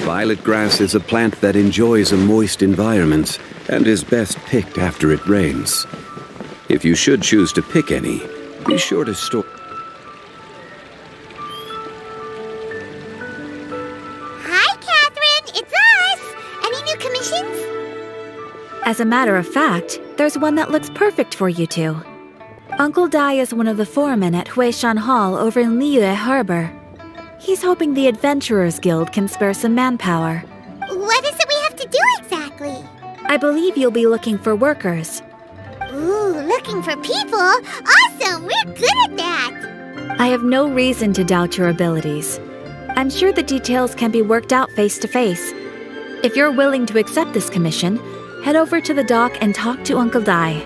Violet grass is a plant that enjoys a moist environment and is best picked after it rains. If you should choose to pick any, be sure to store... Hi, Catherine! It's us! Any new commissions? As a matter of fact, there's one that looks perfect for you two. Uncle Dai is one of the foremen at Huishan Hall over in Liyue Harbor. He's hoping the Adventurers Guild can spare some manpower. What is it we have to do exactly? I believe you'll be looking for workers. Ooh, looking for people? Awesome! We're good at that! I have no reason to doubt your abilities. I'm sure the details can be worked out face to face. If you're willing to accept this commission, head over to the dock and talk to Uncle Dai.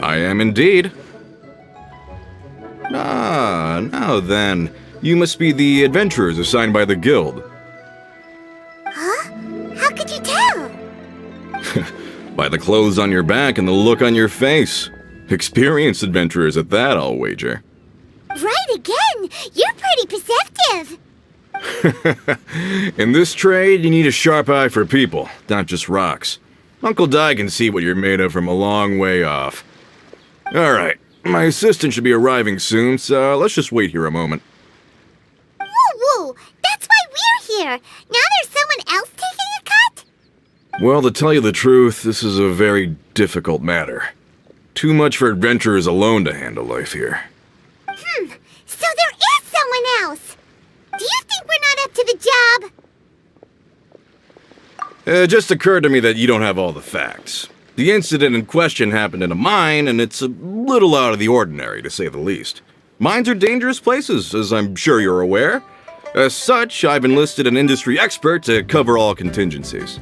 I am indeed. Now then, you must be the adventurers assigned by the guild. Huh? How could you tell? By the clothes on your back and the look on your face. Experienced adventurers at that, I'll wager. Right again! You're pretty perceptive! In this trade, you need a sharp eye for people, not just rocks. Uncle Dai can see what you're made of from a long way off. Alright, my assistant should be arriving soon, so let's just wait here a moment. Woo-woo! That's why we're here! Now there's someone else taking a cut? Well, to tell you the truth, this is a very difficult matter. Too much for adventurers alone to handle life here. So there is someone else! Do you think we're not up to the job? It just occurred to me that you don't have all the facts. The incident in question happened in a mine, and it's a little out of the ordinary, to say the least. Mines are dangerous places, as I'm sure you're aware. As such, I've enlisted an industry expert to cover all contingencies.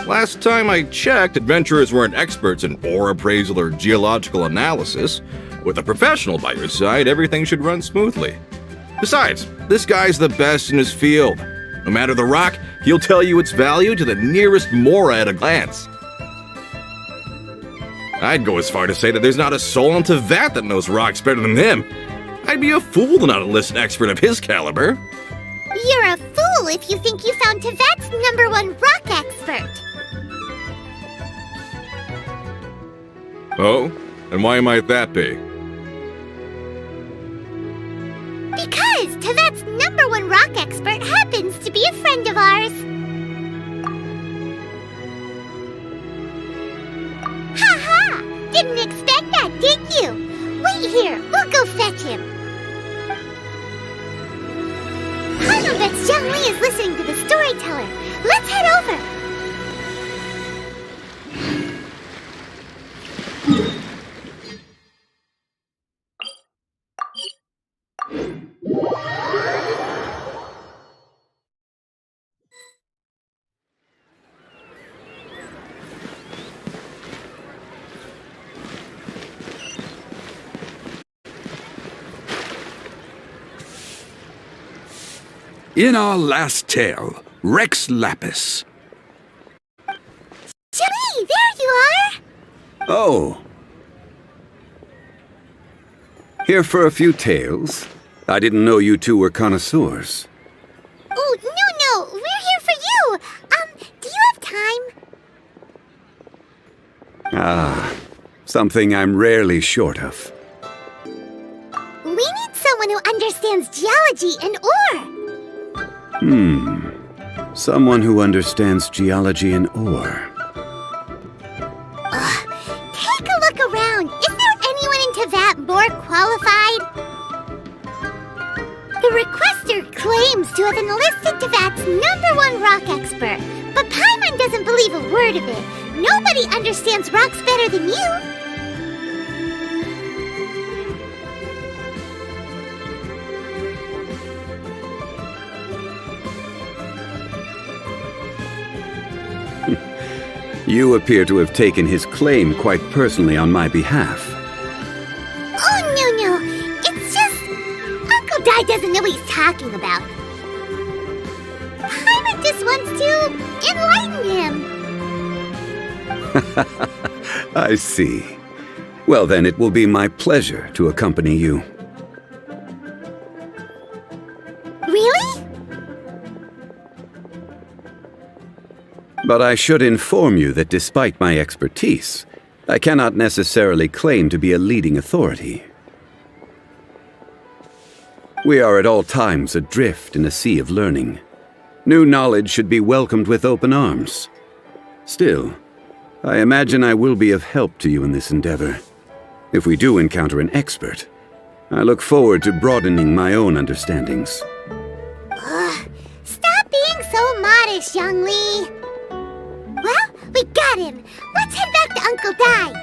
Last time I checked, adventurers weren't experts in ore appraisal or geological analysis. With a professional by your side, everything should run smoothly. Besides, this guy's the best in his field. No matter the rock, he'll tell you its value to the nearest mora at a glance. I'd go as far to say that there's not a soul on Tevat that knows rocks better than him. I'd be a fool to not enlist an expert of his caliber. You're a fool if you think you found Tevat's #1 rock expert. Oh? And why might that be? Because Tevat's #1 rock expert happens to be a friend of ours. Ha-ha! Didn't expect that, did you? Wait here, we'll go fetch him. I bet Zhongli is listening to the storyteller. Let's head over. In our last tale, Rex Lapis. Zhongli, there you are! Oh. Here for a few tales? I didn't know you two were connoisseurs. Oh, no, we're here for you! Do you have time? Ah, something I'm rarely short of. We need someone who understands geology and ore! Someone who understands geology and ore. Take a look around. Is there anyone in Teyvat more qualified? The requester claims to have enlisted Teyvat's #1 rock expert, but Paimon doesn't believe a word of it. Nobody understands rocks better than you. You appear to have taken his claim quite personally on my behalf. Oh, no. It's just... Uncle Dai doesn't know what he's talking about. Paimon just wants to enlighten him. I see. Well, then it will be my pleasure to accompany you. Really? But I should inform you that despite my expertise, I cannot necessarily claim to be a leading authority. We are at all times adrift in a sea of learning. New knowledge should be welcomed with open arms. Still, I imagine I will be of help to you in this endeavor. If we do encounter an expert, I look forward to broadening my own understandings. Stop being so modest, Zhongli. Well, we got him. Let's head back to Uncle Dai.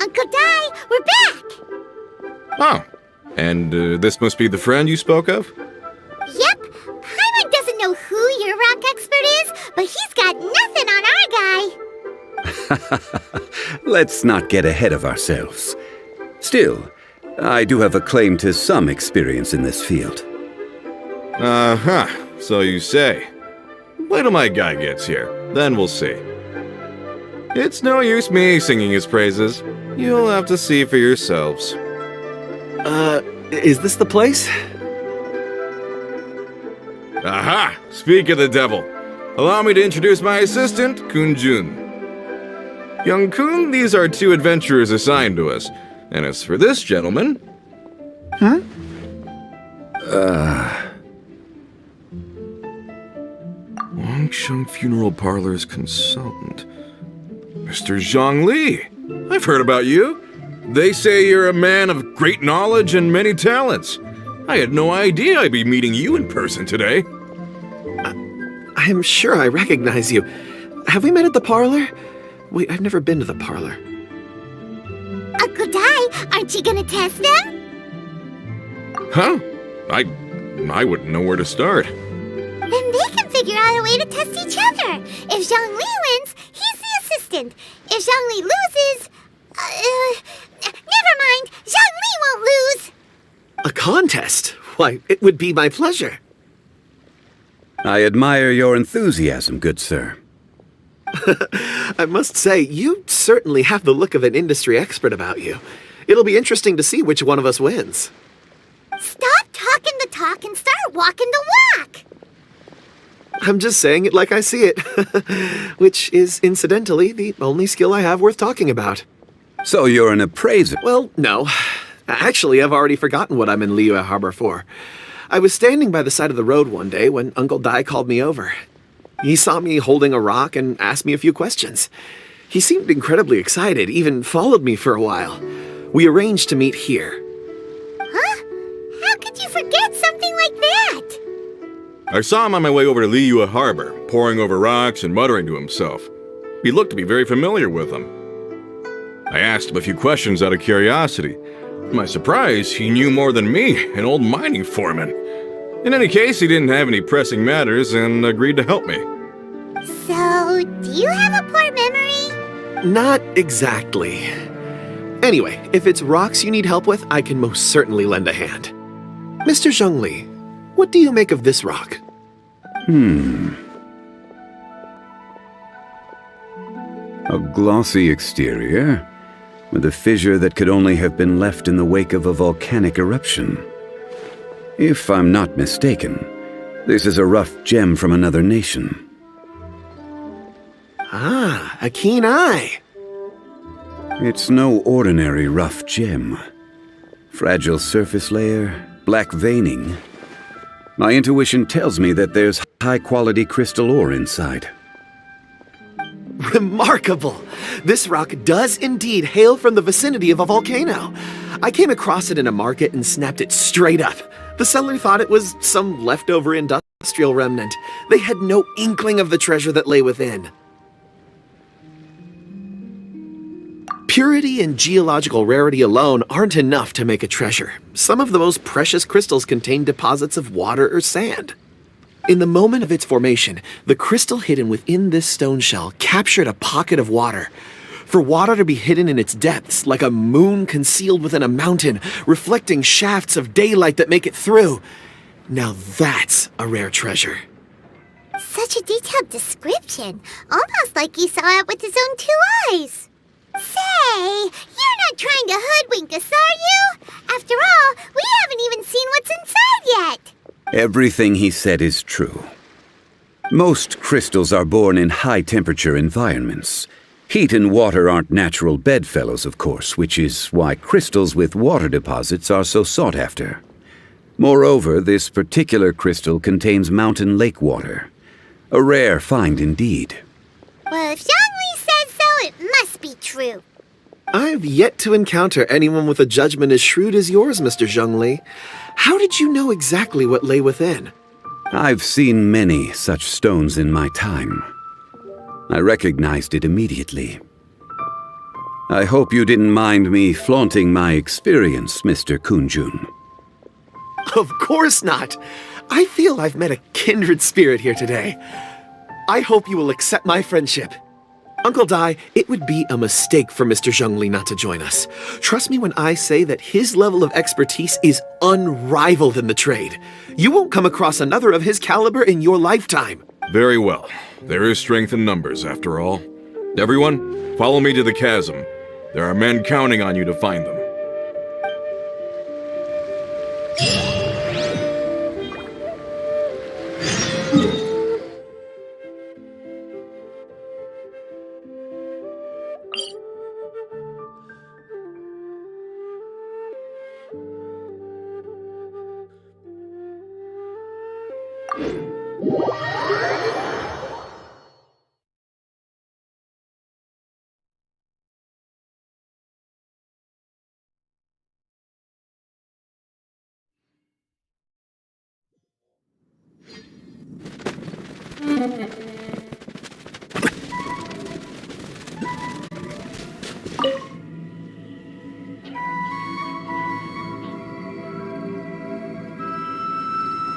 Uncle Dai, we're back! Oh, and this must be the friend you spoke of? Yep, Paimon doesn't know who your rock expert is, but he's got nothing on our guy. Let's not get ahead of ourselves. Still, I do have a claim to some experience in this field. Uh-huh, so you say. Wait till my guy gets here, then we'll see. It's no use me singing his praises. You'll have to see for yourselves. Is this the place? Aha! Speak of the devil. Allow me to introduce my assistant, Kun Jun. Young Kun, these are 2 adventurers assigned to us. And as for this gentleman... Longsheng Funeral Parlor's consultant. Mr. Zhongli. I've heard about you. They say you're a man of great knowledge and many talents. I had no idea I'd be meeting you in person today. I am sure I recognize you. Have we met at the parlor? Wait, I've never been to the parlor. Uncle Dai, aren't you gonna test them? Huh? I wouldn't know where to start. Then they can figure out a way to test each other. If Zhongli wins, he's the assistant. If Zhongli loses... never mind. Zhongli won't lose. A contest? Why, it would be my pleasure. I admire your enthusiasm, good sir. I must say, you certainly have the look of an industry expert about you. It'll be interesting to see which one of us wins. Stop talking the talk and start walking the walk. I'm just saying it like I see it. Which is, incidentally, the only skill I have worth talking about. So you're an appraiser? Well, no. Actually, I've already forgotten what I'm in Liyue Harbor for. I was standing by the side of the road one day when Uncle Dai called me over. He saw me holding a rock and asked me a few questions. He seemed incredibly excited, even followed me for a while. We arranged to meet here. Huh? How could you forget something like that? I saw him on my way over to Liyue Harbor, poring over rocks and muttering to himself. He looked to be very familiar with them. I asked him a few questions out of curiosity. To my surprise, he knew more than me, an old mining foreman. In any case, he didn't have any pressing matters and agreed to help me. So, do you have a poor memory? Not exactly. Anyway, if it's rocks you need help with, I can most certainly lend a hand. Mr. Zhongli, what do you make of this rock? A glossy exterior, with a fissure that could only have been left in the wake of a volcanic eruption. If I'm not mistaken, This is a rough gem from another nation. Ah, a keen eye. It's no ordinary rough gem. Fragile surface layer, black veining. My intuition tells me that there's high-quality crystal ore inside. Remarkable! This rock does indeed hail from the vicinity of a volcano. I came across it in a market and snapped it straight up. The seller thought it was some leftover industrial remnant. They had no inkling of the treasure that lay within. Purity and geological rarity alone aren't enough to make a treasure. Some of the most precious crystals contain deposits of water or sand. In the moment of its formation, the crystal hidden within this stone shell captured a pocket of water. For water to be hidden in its depths, like a moon concealed within a mountain, reflecting shafts of daylight that make it through. Now that's a rare treasure. Such a detailed description. Almost like he saw it with his own 2 eyes. Say, you're not trying to hoodwink us, are you? After all, we haven't even seen what's inside yet. Everything he said is true. Most crystals are born in high-temperature environments. Heat and water aren't natural bedfellows, of course, which is why crystals with water deposits are so sought after. Moreover, this particular crystal contains mountain lake water. A rare find indeed. Well, if Zhongli says so, it must be true. I've yet to encounter anyone with a judgment as shrewd as yours, Mr. Zhongli. How did you know exactly what lay within? I've seen many such stones in my time. I recognized it immediately. I hope you didn't mind me flaunting my experience, Mr. Kunjun. Of course not. I feel I've met a kindred spirit here today. I hope you will accept my friendship. Uncle Dai, it would be a mistake for Mr. Zhongli not to join us. Trust me when I say that his level of expertise is unrivaled in the trade. You won't come across another of his caliber in your lifetime. Very well. There is strength in numbers, after all. Everyone, follow me to the chasm. There are men counting on you to find them.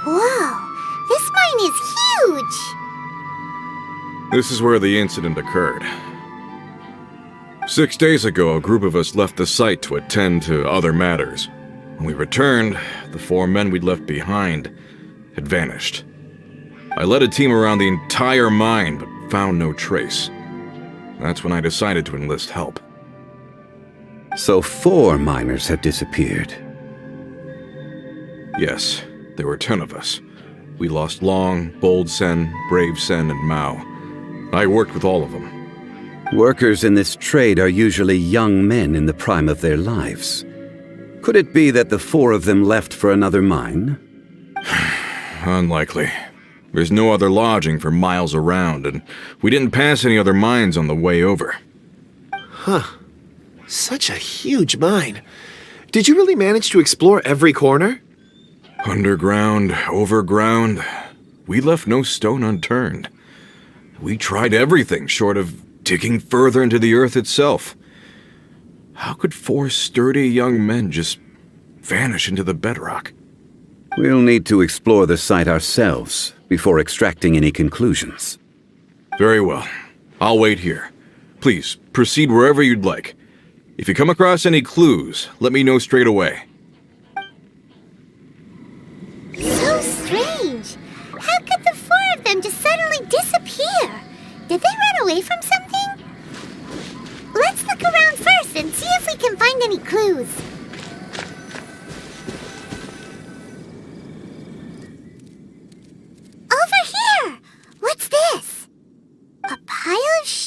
Whoa, this mine is huge! This is where the incident occurred. 6 days ago, a group of us left the site to attend to other matters. When we returned, the 4 men we'd left behind had vanished. I led a team around the entire mine, but found no trace. That's when I decided to enlist help. So 4 miners had disappeared. Yes, there were 10 of us. We lost Long, Bold Sen, Brave Sen, and Mao. I worked with all of them. Workers in this trade are usually young men in the prime of their lives. Could it be that the 4 of them left for another mine? Unlikely. There's no other lodging for miles around, and we didn't pass any other mines on the way over. Huh. Such a huge mine. Did you really manage to explore every corner? Underground, overground, we left no stone unturned. We tried everything short of digging further into the earth itself. How could 4 sturdy young men just vanish into the bedrock? We'll need to explore the site ourselves before extracting any conclusions. Very well. I'll wait here. Please, proceed wherever you'd like. If you come across any clues, let me know straight away. So strange. How could the 4 of them just suddenly disappear? Did they run away from something? Let's look around first and see if we can find any clues.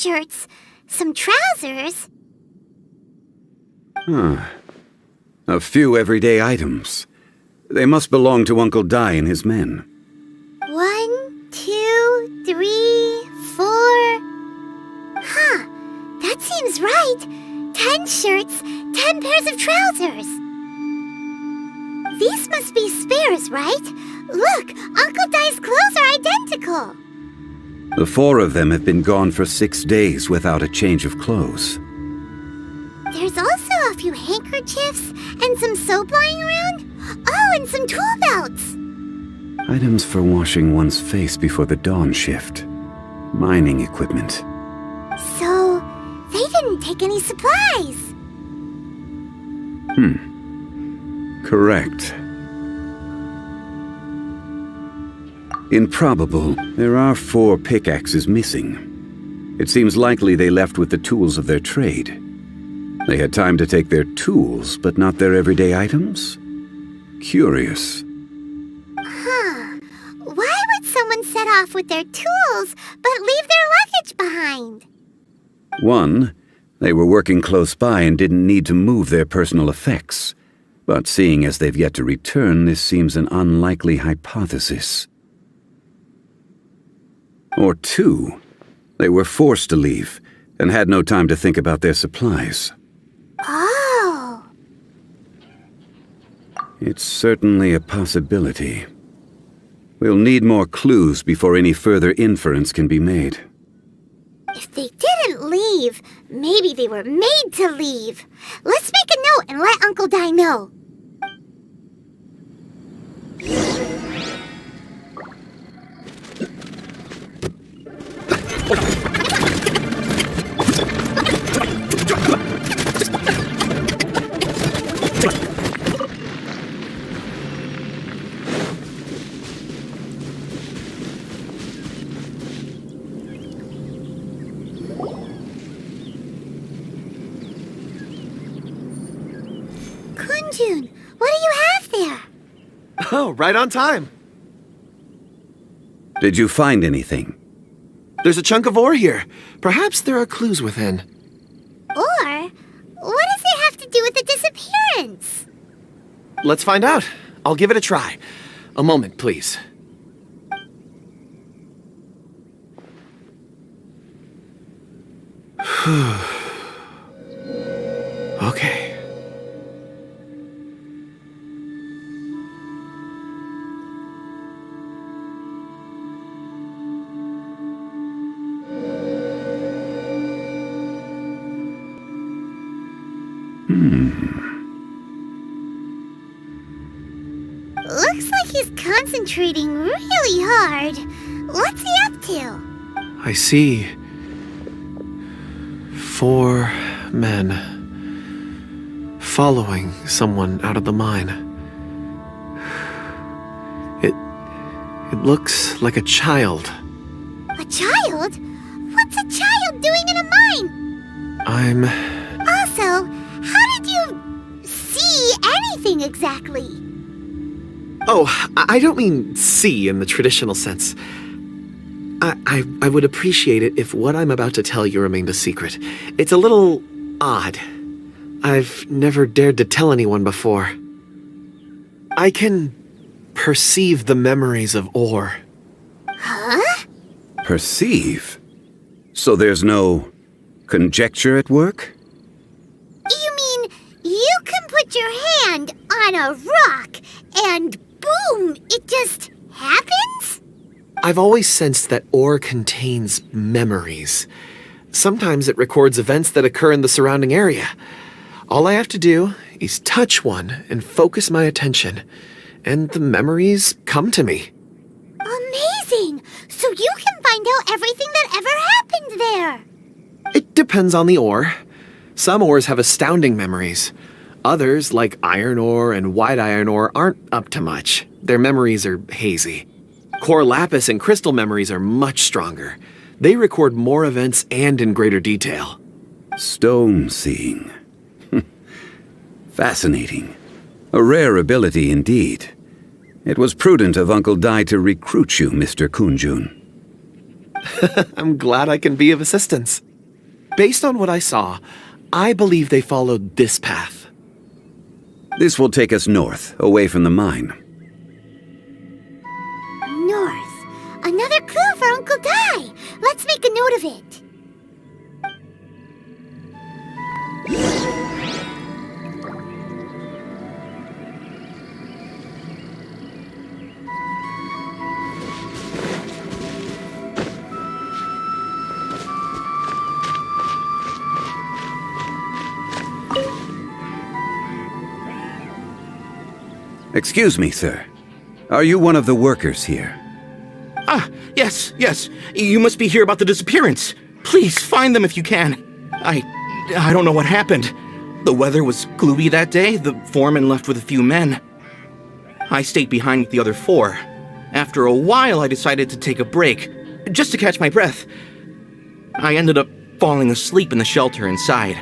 shirts, some trousers. A few everyday items. They must belong to Uncle Dai and his men. 1, 2, 3, 4. Huh, that seems right. 10 shirts, 10 pairs of trousers. These must be spares, right? Look, Uncle Dai's clothes are identical. The 4 of them have been gone for 6 days without a change of clothes. There's also a few handkerchiefs and some soap lying around. Oh, and some tool belts. Items for washing one's face before the dawn shift. Mining equipment. So, they didn't take any supplies. Correct. Improbable, there are 4 pickaxes missing. It seems likely they left with the tools of their trade. They had time to take their tools, but not their everyday items? Curious. Huh. Why would someone set off with their tools, but leave their luggage behind? 1, they were working close by and didn't need to move their personal effects. But seeing as they've yet to return, this seems an unlikely hypothesis. Or 2, they were forced to leave and had no time to think about their supplies. Oh. It's certainly a possibility. We'll need more clues before any further inference can be made. If they didn't leave, maybe they were made to leave. Let's make a note and let Uncle Dai know. Kunjun, what do you have there? Oh, right on time. Did you find anything? There's a chunk of ore here. Perhaps there are clues within. Or, what does it have to do with the disappearance? Let's find out. I'll give it a try. A moment, please. Okay. Looks like he's concentrating really hard. What's he up to? I see 4 men following someone out of the mine. It looks like a child. A child? What's a child doing in a mine? Also, how did you see anything exactly? Oh, I don't mean see in the traditional sense. I would appreciate it if what I'm about to tell you remained a secret. It's a little odd. I've never dared to tell anyone before. I can perceive the memories of ore. Huh? Perceive? So there's no conjecture at work? You mean you can put your hand on a rock and boom, it just happens? I've always sensed that ore contains memories. Sometimes it records events that occur in the surrounding area. All I have to do is touch one and focus my attention, and the memories come to me. Amazing! So you can find out everything that ever happened there. It depends on the ore. Some ores have astounding memories. Others, like iron ore and white iron ore, aren't up to much. Their memories are hazy. Core lapis and crystal memories are much stronger. They record more events and in greater detail. Stone seeing. Fascinating. A rare ability indeed. It was prudent of Uncle Dai to recruit you, Mr. Kunjun. I'm glad I can be of assistance. Based on what I saw, I believe they followed this path. This will take us north, away from the mine. North. Another clue for Uncle Dai. Let's make a note of it. Excuse me, sir. Are you one of the workers here? Ah, yes. You must be here about the disappearance. Please find them if you can. I don't know what happened. The weather was gloomy that day. The foreman left with a few men. I stayed behind with the other 4. After a while, I decided to take a break, just to catch my breath. I ended up falling asleep in the shelter inside.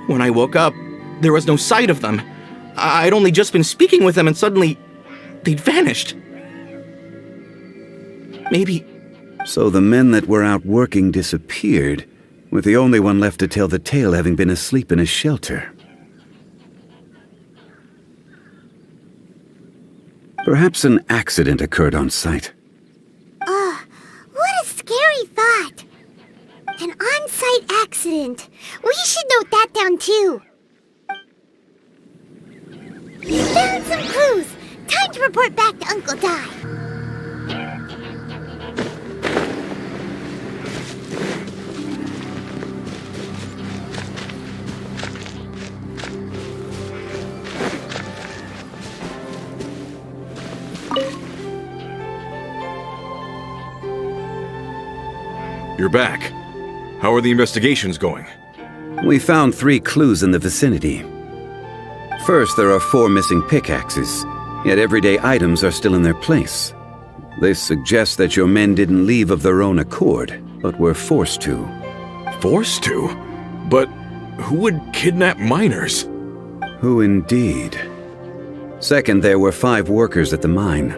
When I woke up, there was no sight of them. I'd only just been speaking with them and suddenly, they'd vanished. Maybe... So the men that were out working disappeared, with the only one left to tell the tale having been asleep in a shelter. Perhaps an accident occurred on site. What a scary thought. An on-site accident. We should note that down too. We found some clues. Time to report back to Uncle Dai. You're back. How are the investigations going? We found 3 clues in the vicinity. First, there are 4 missing pickaxes, yet everyday items are still in their place. This suggests that your men didn't leave of their own accord, but were forced to. Forced to? But who would kidnap miners? Who indeed? Second, there were 5 workers at the mine.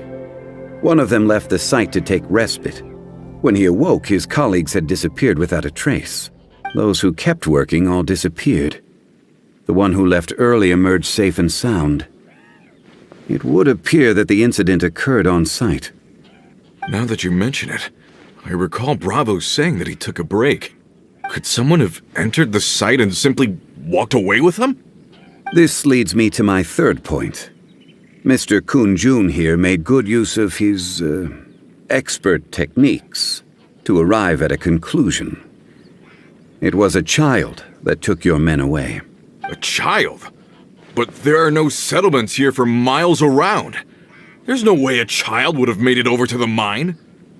One of them left the site to take respite. When he awoke, his colleagues had disappeared without a trace. Those who kept working all disappeared. The one who left early emerged safe and sound. It would appear that the incident occurred on site. Now that you mention it, I recall Bravo saying that he took a break. Could someone have entered the site and simply walked away with him? This leads me to my third point. Mr. Kun-jun here made good use of his, expert techniques to arrive at a conclusion. It was a child that took your men away. A child? But there are no settlements here for miles around. There's no way a child would have made it over to the mine.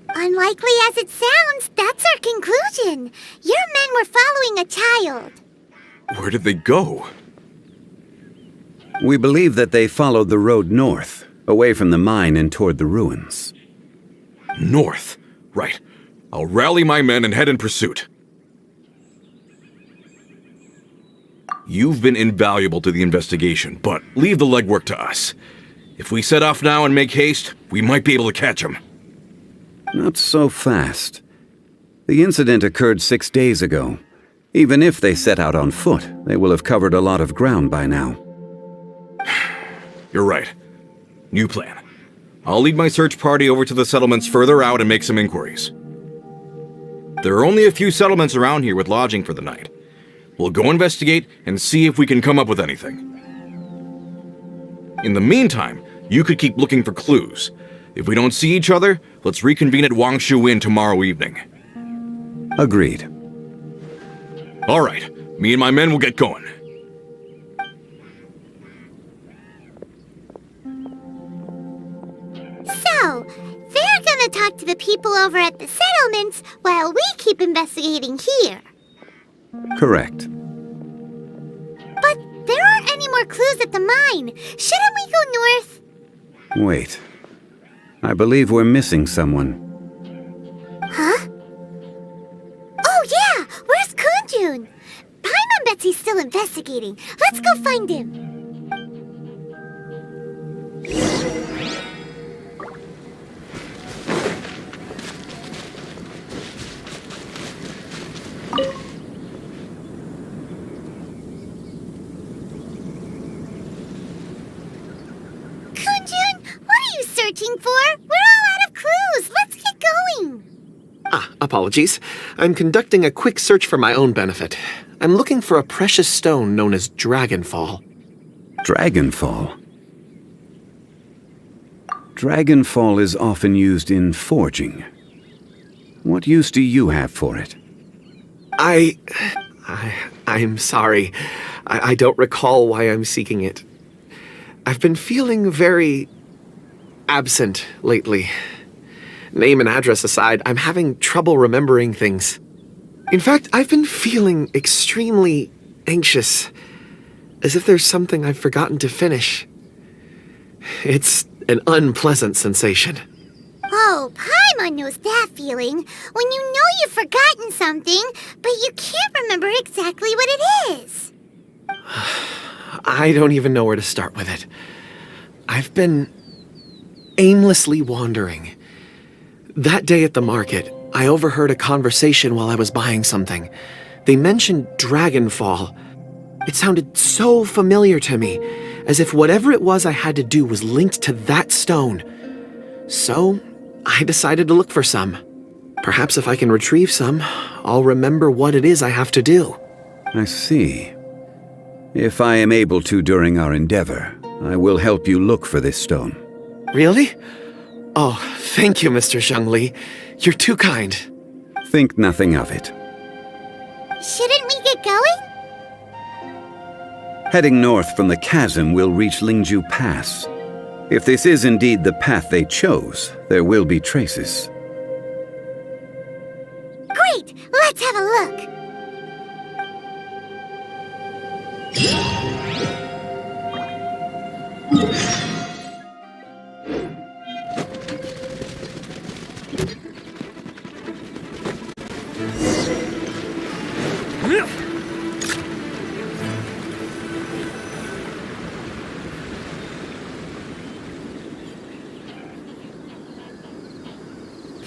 Unlikely as it sounds, that's our conclusion. Your men were following a child. Where did they go? We believe that they followed the road north, away from the mine and toward the ruins. North. Right. I'll rally my men and head in pursuit. You've been invaluable to the investigation, but leave the legwork to us. If we set off now and make haste, we might be able to catch him. Not so fast. The incident occurred 6 days ago. Even if they set out on foot, they will have covered a lot of ground by now. You're right. New plan. I'll lead my search party over to the settlements further out and make some inquiries. There are only a few settlements around here with lodging for the night. We'll go investigate and see if we can come up with anything. In the meantime, you could keep looking for clues. If we don't see each other, let's reconvene at Wangshu Inn tomorrow evening. Agreed. All right, me and my men will get going. So, they're gonna talk to the people over at the settlements while we keep investigating here. Correct. But there aren't any more clues at the mine. Shouldn't we go north? Wait. I believe we're missing someone. Huh? Oh yeah! Where's Kunjun? Paimon bets he's still investigating. Let's go find him. for? We're all out of clues. Let's get going. Apologies. I'm conducting a quick search for my own benefit. I'm looking for a precious stone known as Dragonfall. Dragonfall? Dragonfall is often used in forging. What use do you have for it? I'm sorry. I don't recall why I'm seeking it. I've been feeling very absent lately. Name and address aside, I'm having trouble remembering things. In fact, I've been feeling extremely anxious, as if there's something I've forgotten to finish. It's an unpleasant sensation. Oh, Paimon knows that feeling. When you know you've forgotten something, but you can't remember exactly what it is. I don't even know where to start with it. I've been aimlessly wandering. That day at the market, I overheard a conversation while I was buying something. They mentioned Dragonfall. It sounded so familiar to me, as if whatever it was I had to do was linked to that stone. So, I decided to look for some. Perhaps if I can retrieve some, I'll remember what it is I have to do. I see. If I am able to during our endeavor, I will help you look for this stone. Really? Oh, thank you, Mr. Zhongli. You're too kind. Think nothing of it. Shouldn't we get going? Heading north from the chasm, we'll reach Lingju Pass. If this is indeed the path they chose, there will be traces. Great! Let's have a look.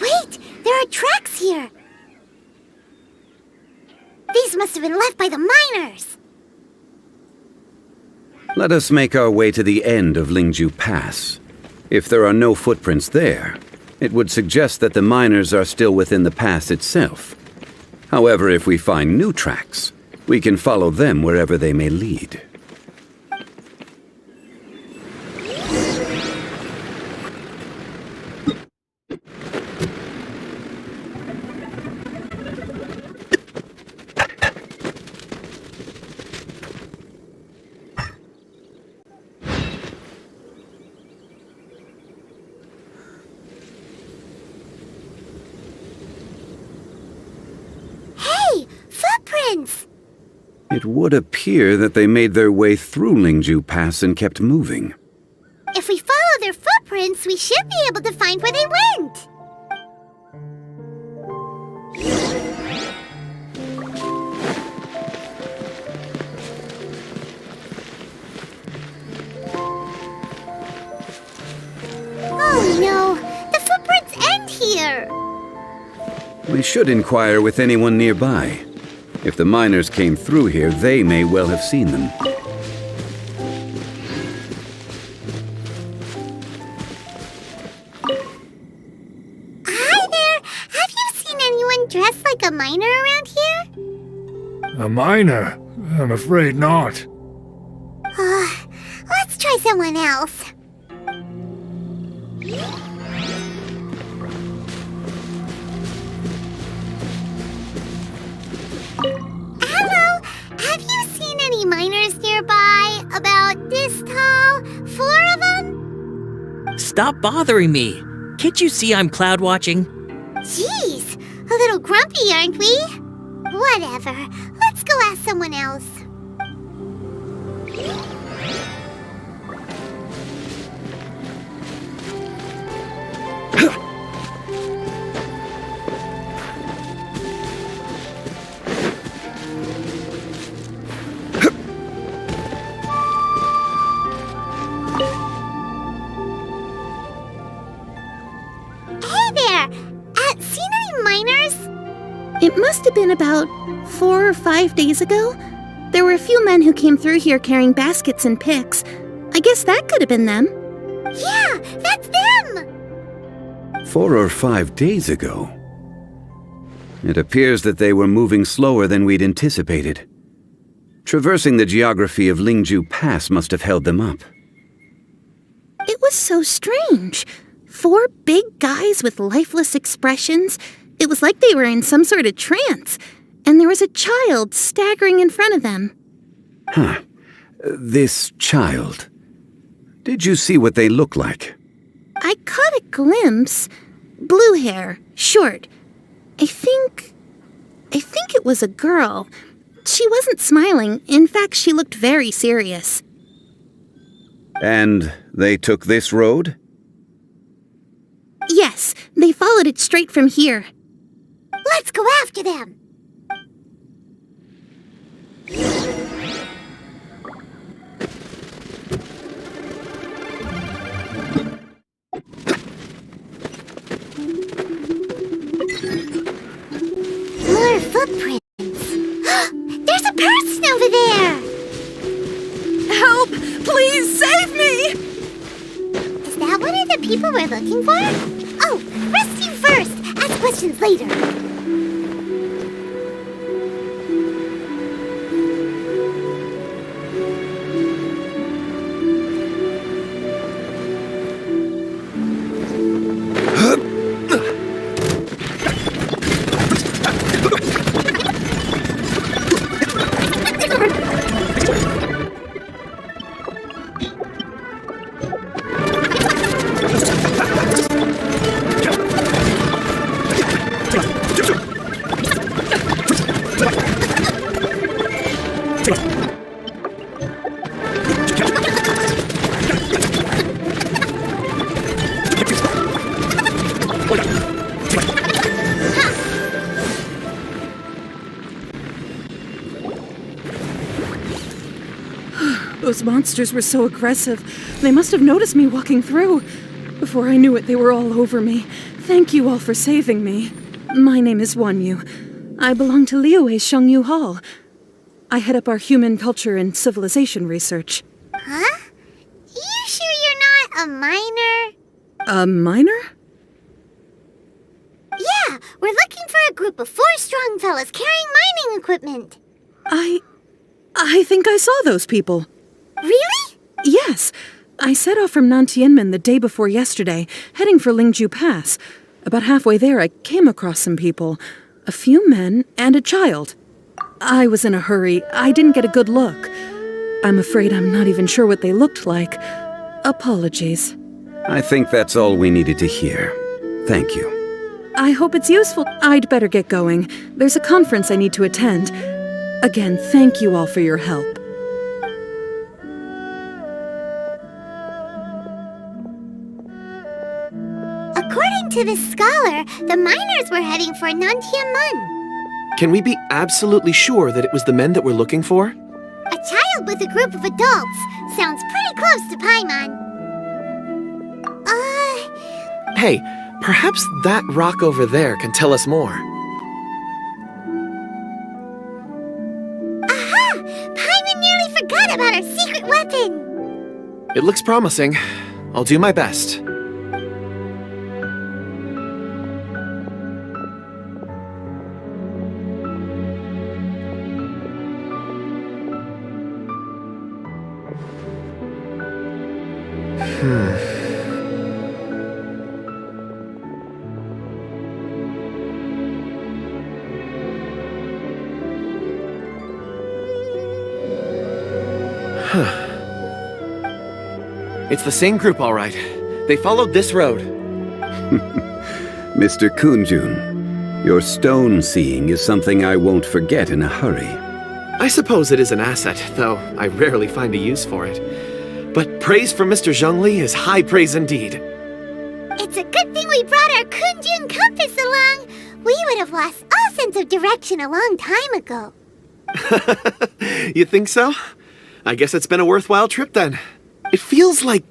Wait! There are tracks here! These must have been left by the miners! Let us make our way to the end of Lingju Pass. If there are no footprints there, it would suggest that the miners are still within the pass itself. However, if we find new tracks, we can follow them wherever they may lead. Footprints! It would appear that they made their way through Lingju Pass and kept moving. If we follow their footprints, we should be able to find where they went. Oh no, the footprints end here. We should inquire with anyone nearby. If the miners came through here, they may well have seen them. Hi there! Have you seen anyone dressed like a miner around here? A miner? I'm afraid not. Let's try someone else. Hello! Have you seen any miners nearby? About this tall? 4 of them? Stop bothering me. Can't you see I'm cloud watching? Jeez, a little grumpy, aren't we? Whatever. Let's go ask someone else. Hey there! Seen any miners? It must have been about 4 or 5 days ago. There were a few men who came through here carrying baskets and picks. I guess that could have been them. Yeah, that's them! 4 or 5 days ago. It appears that they were moving slower than we'd anticipated. Traversing the geography of Lingju Pass must have held them up. It was so strange. 4 big guys with lifeless expressions. It was like they were in some sort of trance. And there was a child staggering in front of them. Huh. This child. Did you see what they look like? I caught a glimpse. Blue hair, short. I think it was a girl. She wasn't smiling. In fact, she looked very serious. And they took this road? Yes, they followed it straight from here. Let's go after them. More footprints. There's a person over there. Help! Please save me! Is that one of the people we're looking for? Oh, rescue first. Ask questions later. Those monsters were so aggressive. They must have noticed me walking through. Before I knew it, they were all over me. Thank you all for saving me. My name is Wanyu. I belong to Liyue's Shengyu Hall. I head up our human culture and civilization research. Huh? You sure you're not a miner? A miner? Yeah, we're looking for a group of 4 strong fellas carrying mining equipment. I think I saw those people. Really? Yes. I set off from Nantianmen the day before yesterday, heading for Lingju Pass. About halfway there, I came across some people. A few men and a child. I was in a hurry. I didn't get a good look. I'm afraid I'm not even sure what they looked like. Apologies. I think that's all we needed to hear. Thank you. I hope it's useful. I'd better get going. There's a conference I need to attend. Again, thank you all for your help. According to this scholar, the miners were heading for Nantianmen. Can we be absolutely sure that it was the men that we're looking for? A child with a group of adults. Sounds pretty close to Paimon. Hey, perhaps that rock over there can tell us more. Aha! Paimon nearly forgot about our secret weapon. It looks promising. I'll do my best. It's the same group, all right. They followed this road. Mr. Kunjun, your stone seeing is something I won't forget in a hurry. I suppose it is an asset, though I rarely find a use for it. But praise from Mr. Zhongli is high praise indeed. It's a good thing we brought our Kunjun compass along. We would have lost all sense of direction a long time ago. You think so? I guess it's been a worthwhile trip then. It feels like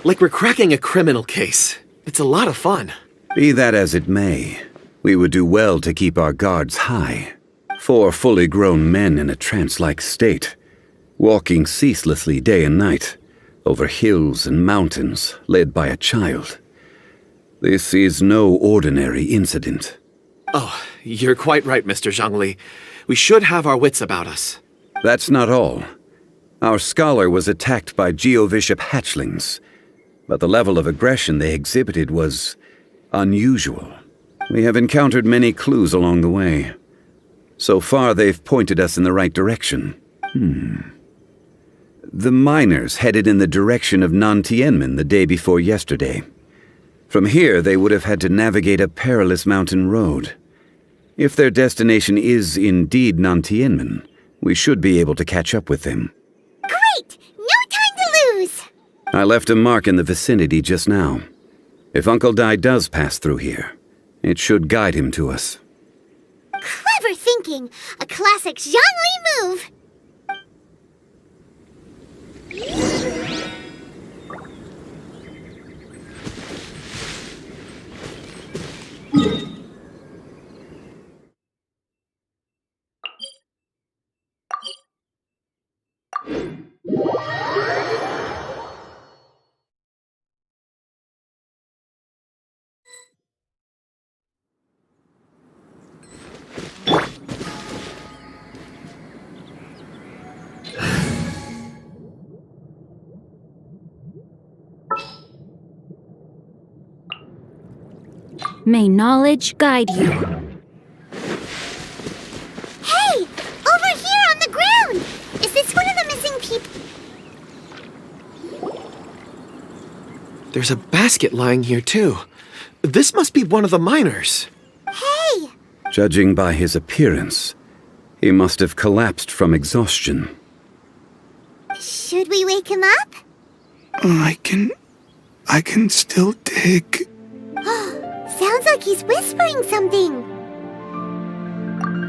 we're cracking a criminal case. It's a lot of fun. Be that as it may, we would do well to keep our guards high. 4 fully grown men in a trance-like state, walking ceaselessly day and night, over hills and mountains, led by a child. This is no ordinary incident. Oh, you're quite right, Mr. Zhongli. We should have our wits about us. That's not all. Our scholar was attacked by Geovishap hatchlings, but the level of aggression they exhibited was unusual. We have encountered many clues along the way. So far, they've pointed us in the right direction. The miners headed in the direction of Nantianmen the day before yesterday. From here, they would have had to navigate a perilous mountain road. If their destination is indeed Nantianmen, we should be able to catch up with them. Great! No time to lose! I left a mark in the vicinity just now. If Uncle Dai does pass through here, it should guide him to us. Clever thinking! A classic Zhongli move! May knowledge guide you. Hey! Over here on the ground! Is this one of the missing people? There's a basket lying here, too. This must be one of the miners. Hey! Judging by his appearance, he must have collapsed from exhaustion. Should we wake him up? I can still dig. Sounds like he's whispering something.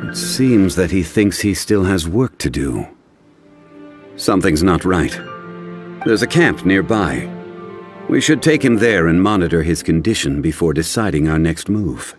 It seems that he thinks he still has work to do. Something's not right. There's a camp nearby. We should take him there and monitor his condition before deciding our next move.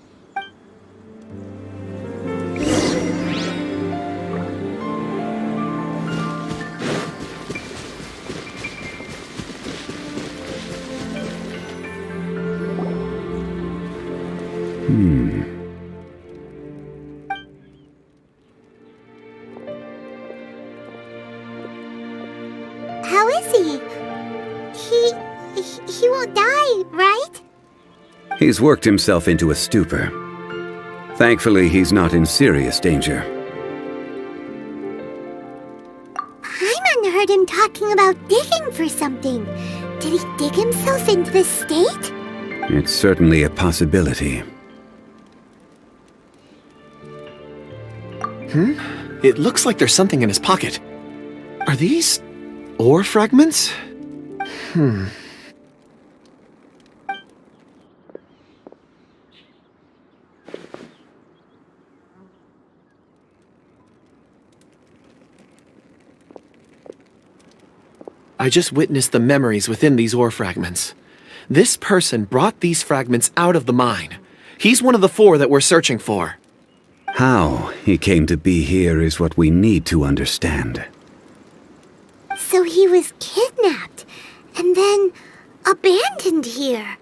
How is he? He won't die, right? He's worked himself into a stupor. Thankfully, he's not in serious danger. Paimon heard him talking about digging for something. Did he dig himself into this state? It's certainly a possibility. It looks like there's something in his pocket. Are these ore fragments? I just witnessed the memories within these ore fragments. This person brought these fragments out of the mine. He's one of the 4 that we're searching for. How he came to be here is what we need to understand. So he was kidnapped and then abandoned here.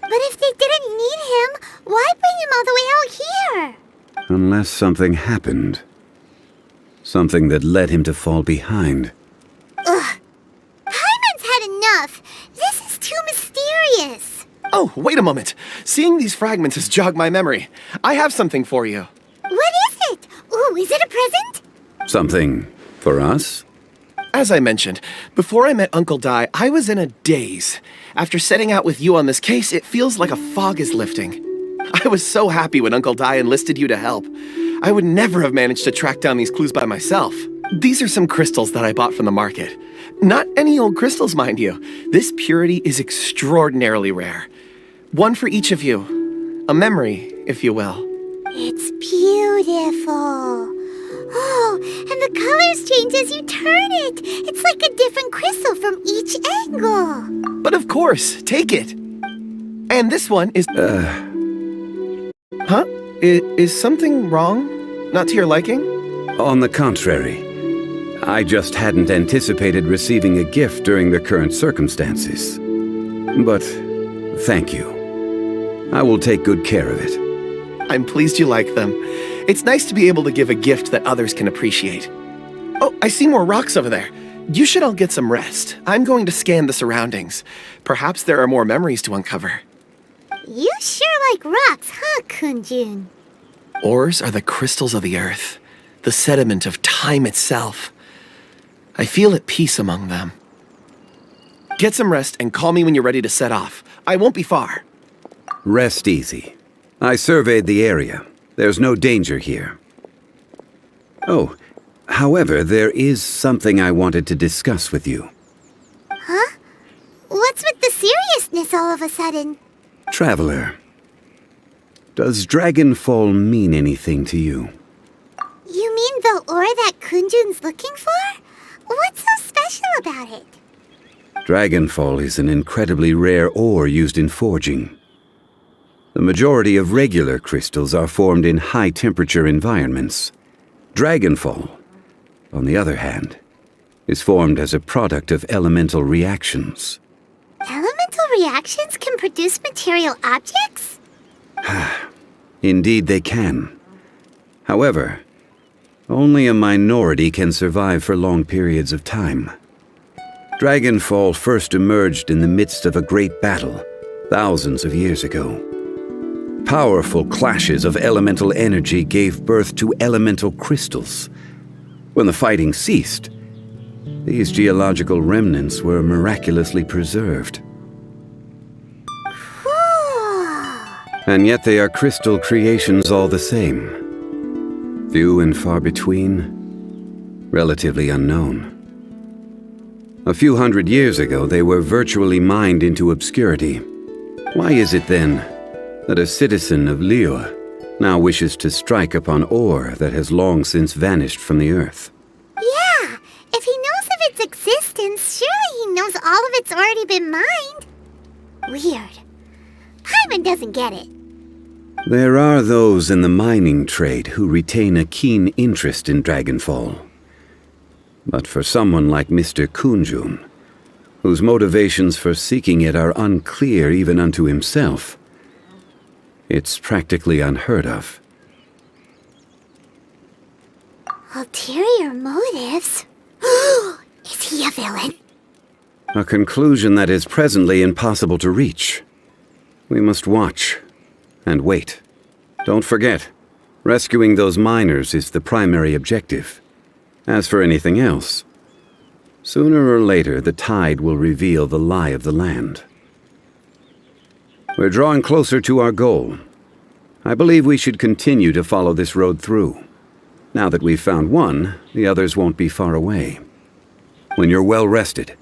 But if they didn't need him, why bring him all the way out here? Unless something happened. Something that led him to fall behind. Ugh. Paimon's had enough. This is too mysterious. Oh, wait a moment. Seeing these fragments has jogged my memory. I have something for you. What is it? Ooh, is it a present? Something for us? As I mentioned, before I met Uncle Dai, I was in a daze. After setting out with you on this case, it feels like a fog is lifting. I was so happy when Uncle Dai enlisted you to help. I would never have managed to track down these clues by myself. These are some crystals that I bought from the market. Not any old crystals, mind you. This purity is extraordinarily rare. One for each of you. A memory, if you will. It's beautiful. Oh, and the colors change as you turn it. It's like a different crystal from each angle. But of course, take it. And this one is... Huh? Is something wrong? Not to your liking? On the contrary, I just hadn't anticipated receiving a gift during the current circumstances. But thank you. I will take good care of it. I'm pleased you like them. It's nice to be able to give a gift that others can appreciate. Oh, I see more rocks over there. You should all get some rest. I'm going to scan the surroundings. Perhaps there are more memories to uncover. You sure like rocks, huh, Kunjun? Ores are the crystals of the earth, the sediment of time itself. I feel at peace among them. Get some rest and call me when you're ready to set off. I won't be far. Rest easy. I surveyed the area. There's no danger here. Oh, however, there is something I wanted to discuss with you. Huh? What's with the seriousness all of a sudden? Traveler, does Dragonfall mean anything to you? You mean the ore that Kunjun's looking for? What's so special about it? Dragonfall is an incredibly rare ore used in forging. The majority of regular crystals are formed in high-temperature environments. Dragonfall, on the other hand, is formed as a product of elemental reactions. Elemental reactions can produce material objects? Indeed they can. However, only a minority can survive for long periods of time. Dragonfall first emerged in the midst of a great battle, thousands of years ago. Powerful clashes of elemental energy gave birth to elemental crystals. When the fighting ceased, these geological remnants were miraculously preserved. And yet they are crystal creations all the same. Few and far between, relatively unknown. A few hundred years ago, they were virtually mined into obscurity. Why is it then that a citizen of Liyue now wishes to strike upon ore that has long since vanished from the earth? Yeah, if he knows of its existence, surely he knows all of it's already been mined. Weird. Paimon doesn't get it. There are those in the mining trade who retain a keen interest in Dragonfall. But for someone like Mr. Kunjun, whose motivations for seeking it are unclear even unto himself, it's practically unheard of. Ulterior motives? Is he a villain? A conclusion that is presently impossible to reach. We must watch and wait. Don't forget, rescuing those miners is the primary objective. As for anything else, sooner or later the tide will reveal the lie of the land. We're drawing closer to our goal. I believe we should continue to follow this road through. Now that we've found one, the others won't be far away. When you're well rested,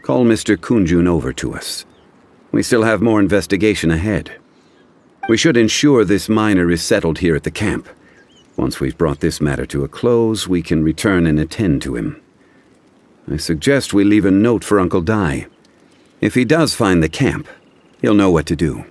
call Mr. Kunjun over to us. We still have more investigation ahead. We should ensure this miner is settled here at the camp. Once we've brought this matter to a close, we can return and attend to him. I suggest we leave a note for Uncle Dai. If he does find the camp, he'll know what to do.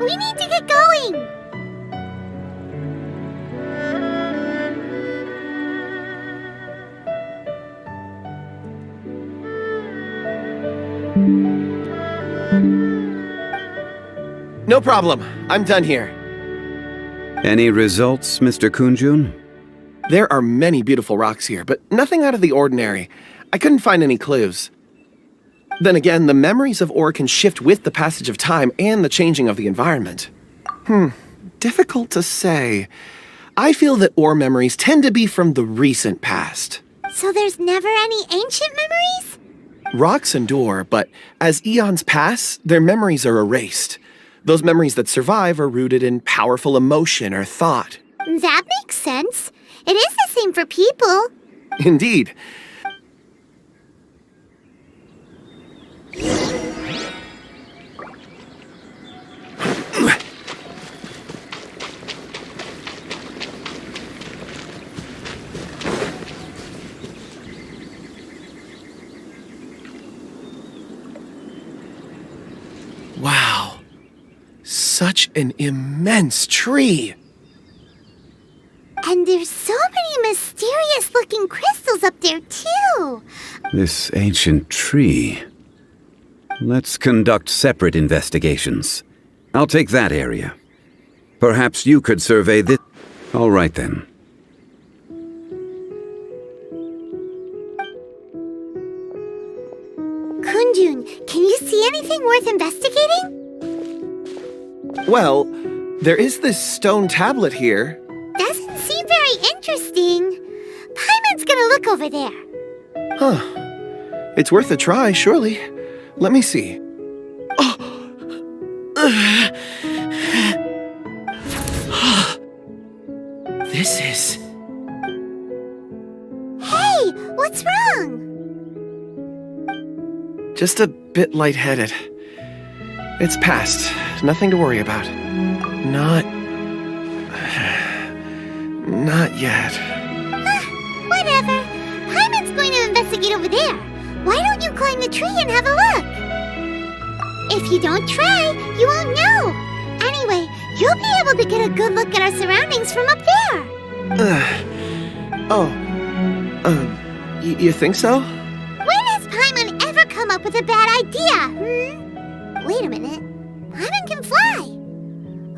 We need to get going! No problem. I'm done here. Any results, Mr. Kunjun? There are many beautiful rocks here, but nothing out of the ordinary. I couldn't find any clues. Then again, the memories of ore can shift with the passage of time and the changing of the environment. difficult to say. I feel that ore memories tend to be from the recent past. So there's never any ancient memories? Rocks endure, but as eons pass, their memories are erased. Those memories that survive are rooted in powerful emotion or thought. That makes sense. It is the same for people. Indeed. Wow. Such an immense tree. And there's so many mysterious-looking crystals up there, too. This ancient tree. Let's conduct separate investigations. I'll take that area. Perhaps you could survey this. All right, then. Kunjun, can you see anything worth investigating? Well, there is this stone tablet here. Doesn't seem very interesting. Paimon's gonna look over there. Huh. It's worth a try, surely. Let me see. This is... Hey, what's wrong? just a bit lightheaded. It's past. Nothing to worry about. Not yet. Whatever. Paimon's going to investigate over there. Why don't you climb the tree and have a look? If you don't try, you won't know. Anyway, you'll be able to get a good look at our surroundings from up there. You think so? When has Paimon ever come up with a bad idea, Wait a minute. Paimon can fly.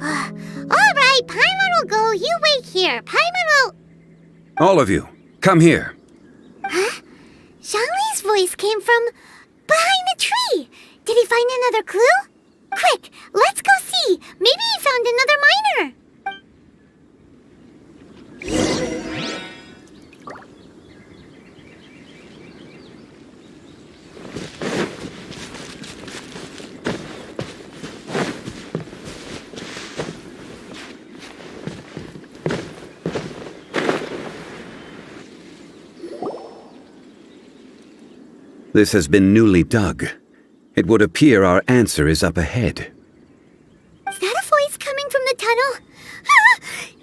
All right, Paimon will go. You wait here. Paimon will... All of you, come here. Huh? Zhongli's voice came from behind the tree. Did he find another clue? Quick, let's go see. Maybe he found another miner. This has been newly dug. It would appear our answer is up ahead. Is that a voice coming from the tunnel?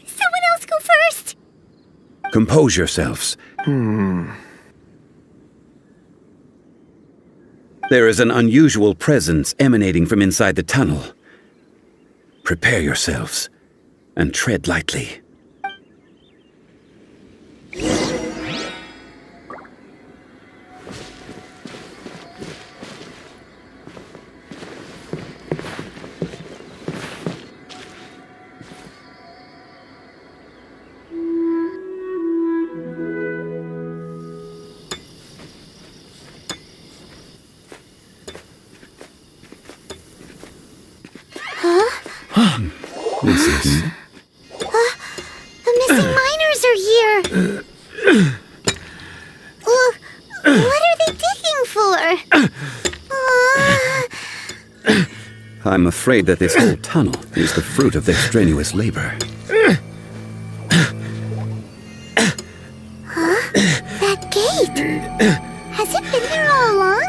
Someone else go first. Compose yourselves. There is an unusual presence emanating from inside the tunnel. Prepare yourselves and tread lightly. This is... The missing miners are here. What are they digging for? I'm afraid that this whole tunnel is the fruit of their strenuous labor. That gate. Has it been there all along?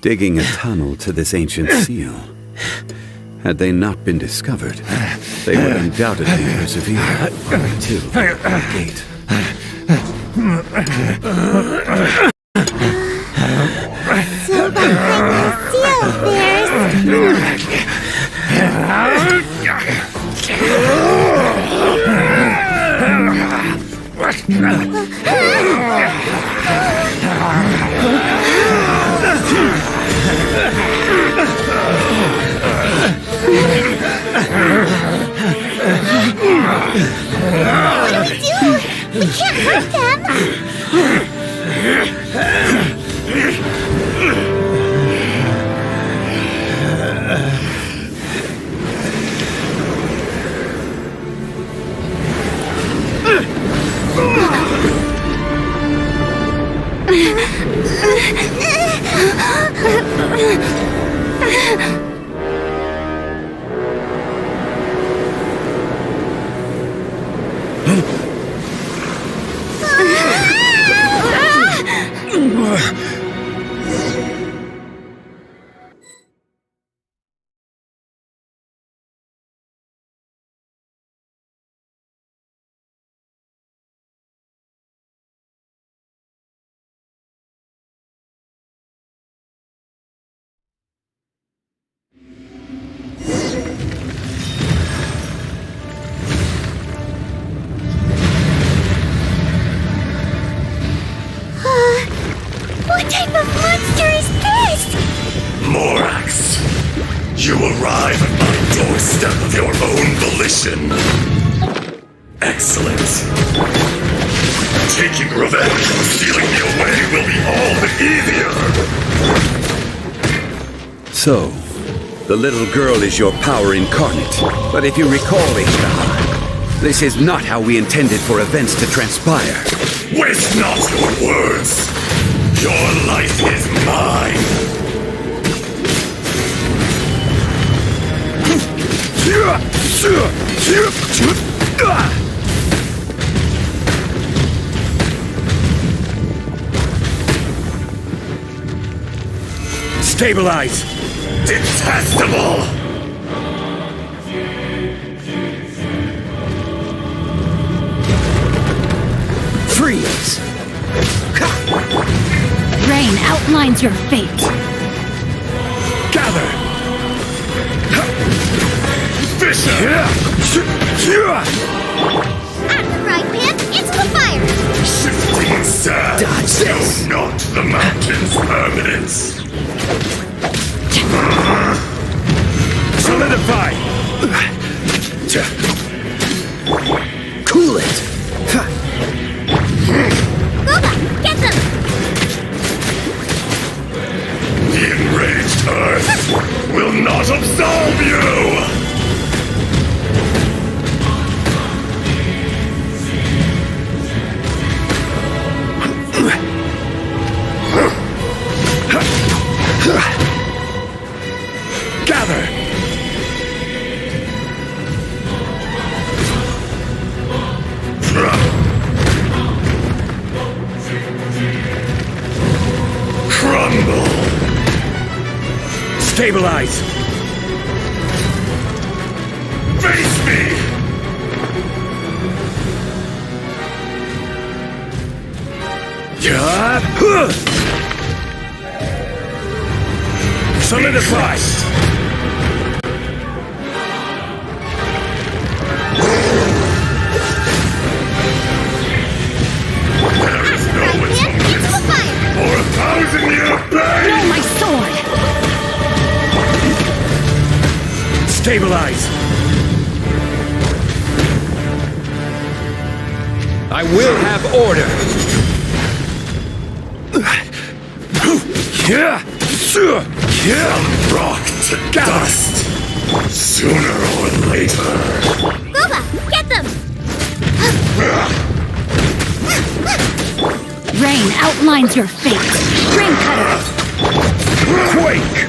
Digging a tunnel to this ancient seal. Had they not been discovered, they would undoubtedly persevere until the gate. So behind the seal, What do we do? We can't hurt them. What type of monster is this? Morax, you arrive at my doorstep of your own volition. Excellent. Taking revenge and stealing me away will be all the easier. So, the little girl is your power incarnate. But if you recall, Ishtar, this is not how we intended for events to transpire. Waste not your words. Your life is mine. Stabilize! Detestable! Freeze! Rain outlines your fate. Gather! Fisher! Out of the frying pan, into the fire! Shifting sand! Dodge this. Show not the mountain's permanence! Solidify! Cool it! Boba, get them! The enraged earth will not absolve you! Gather! Crumble! Stabilize! Face me! Solidify! There is no Frying pan, into the fire! for 1,000-year pain! Blow my sword! Stabilize! I will have order! Rock to dust! Sooner or later! Boba, get them! Rain outlines your fate. Ring cutter! Quake!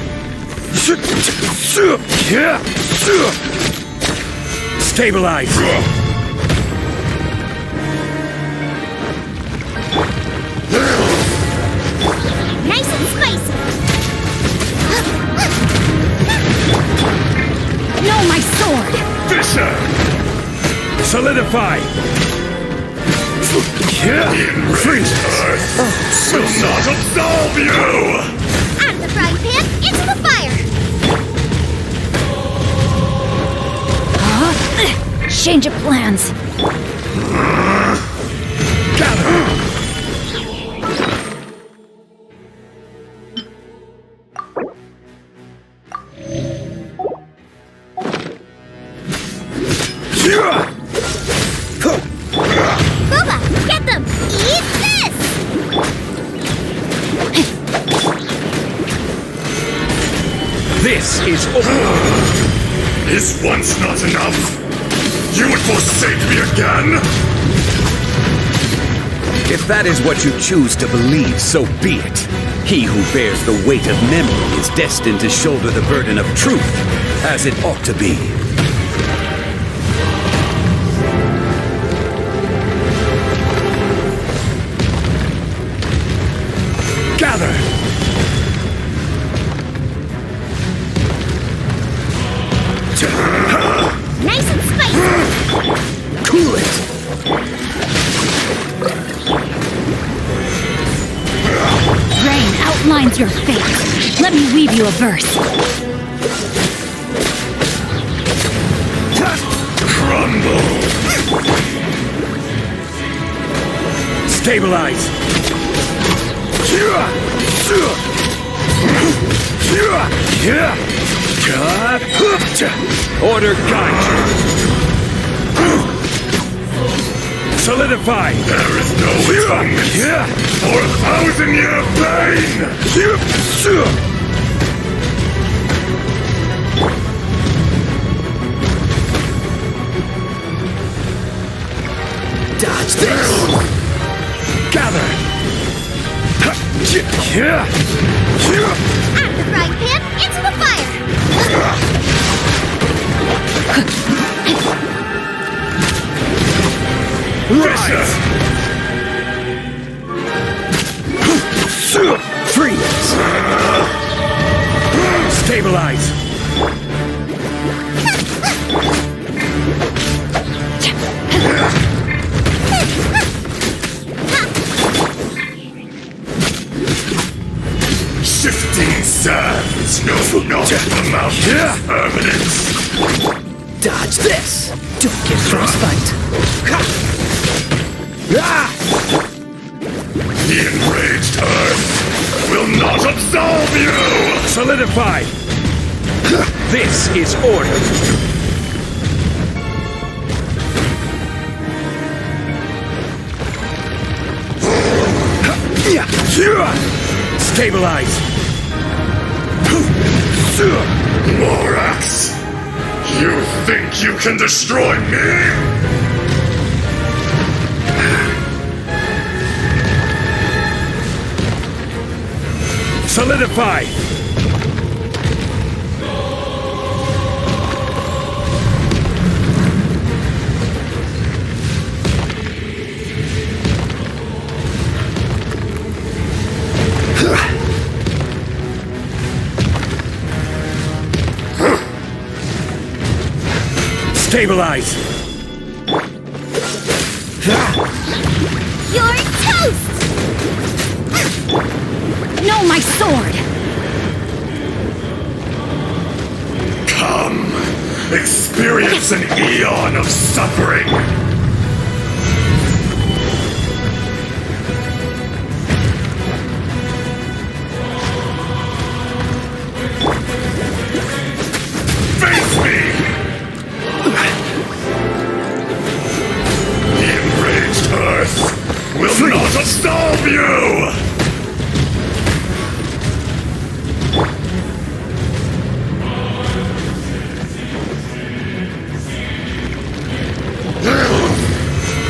Stabilize! Nice and spicy! No, my sword! Fisher! Solidify! Enraged earth will not absolve you! Out of the frying pan, into the fire! Change of plans. Gather! Boba, get them! Eat this! This is Is once not enough? You would forsake me again? If that is what you choose to believe, so be it. He who bears the weight of memory is destined to shoulder the burden of truth, as it ought to be. Gather! Nice and spicy! Cool it! Rain outlines your fate. Let me weave you a verse. Crumble! Stabilize! Order guide! Solidify! There is no atonement for 1,000-year pain! Dodge this! Gather! Add the frying pan into the fire! Rise! Freeze! Stabilize! Shifting sands, no, not the mountain's permanence. Dodge this! Don't get frostbite! The enraged earth will not absolve you! Solidify! This is order! Stabilize! Morax! You think you can destroy me? Solidify! Stabilize! You're toast! No, my sword! Come, experience an eon of suffering! Face me! The enraged earth will not absolve you!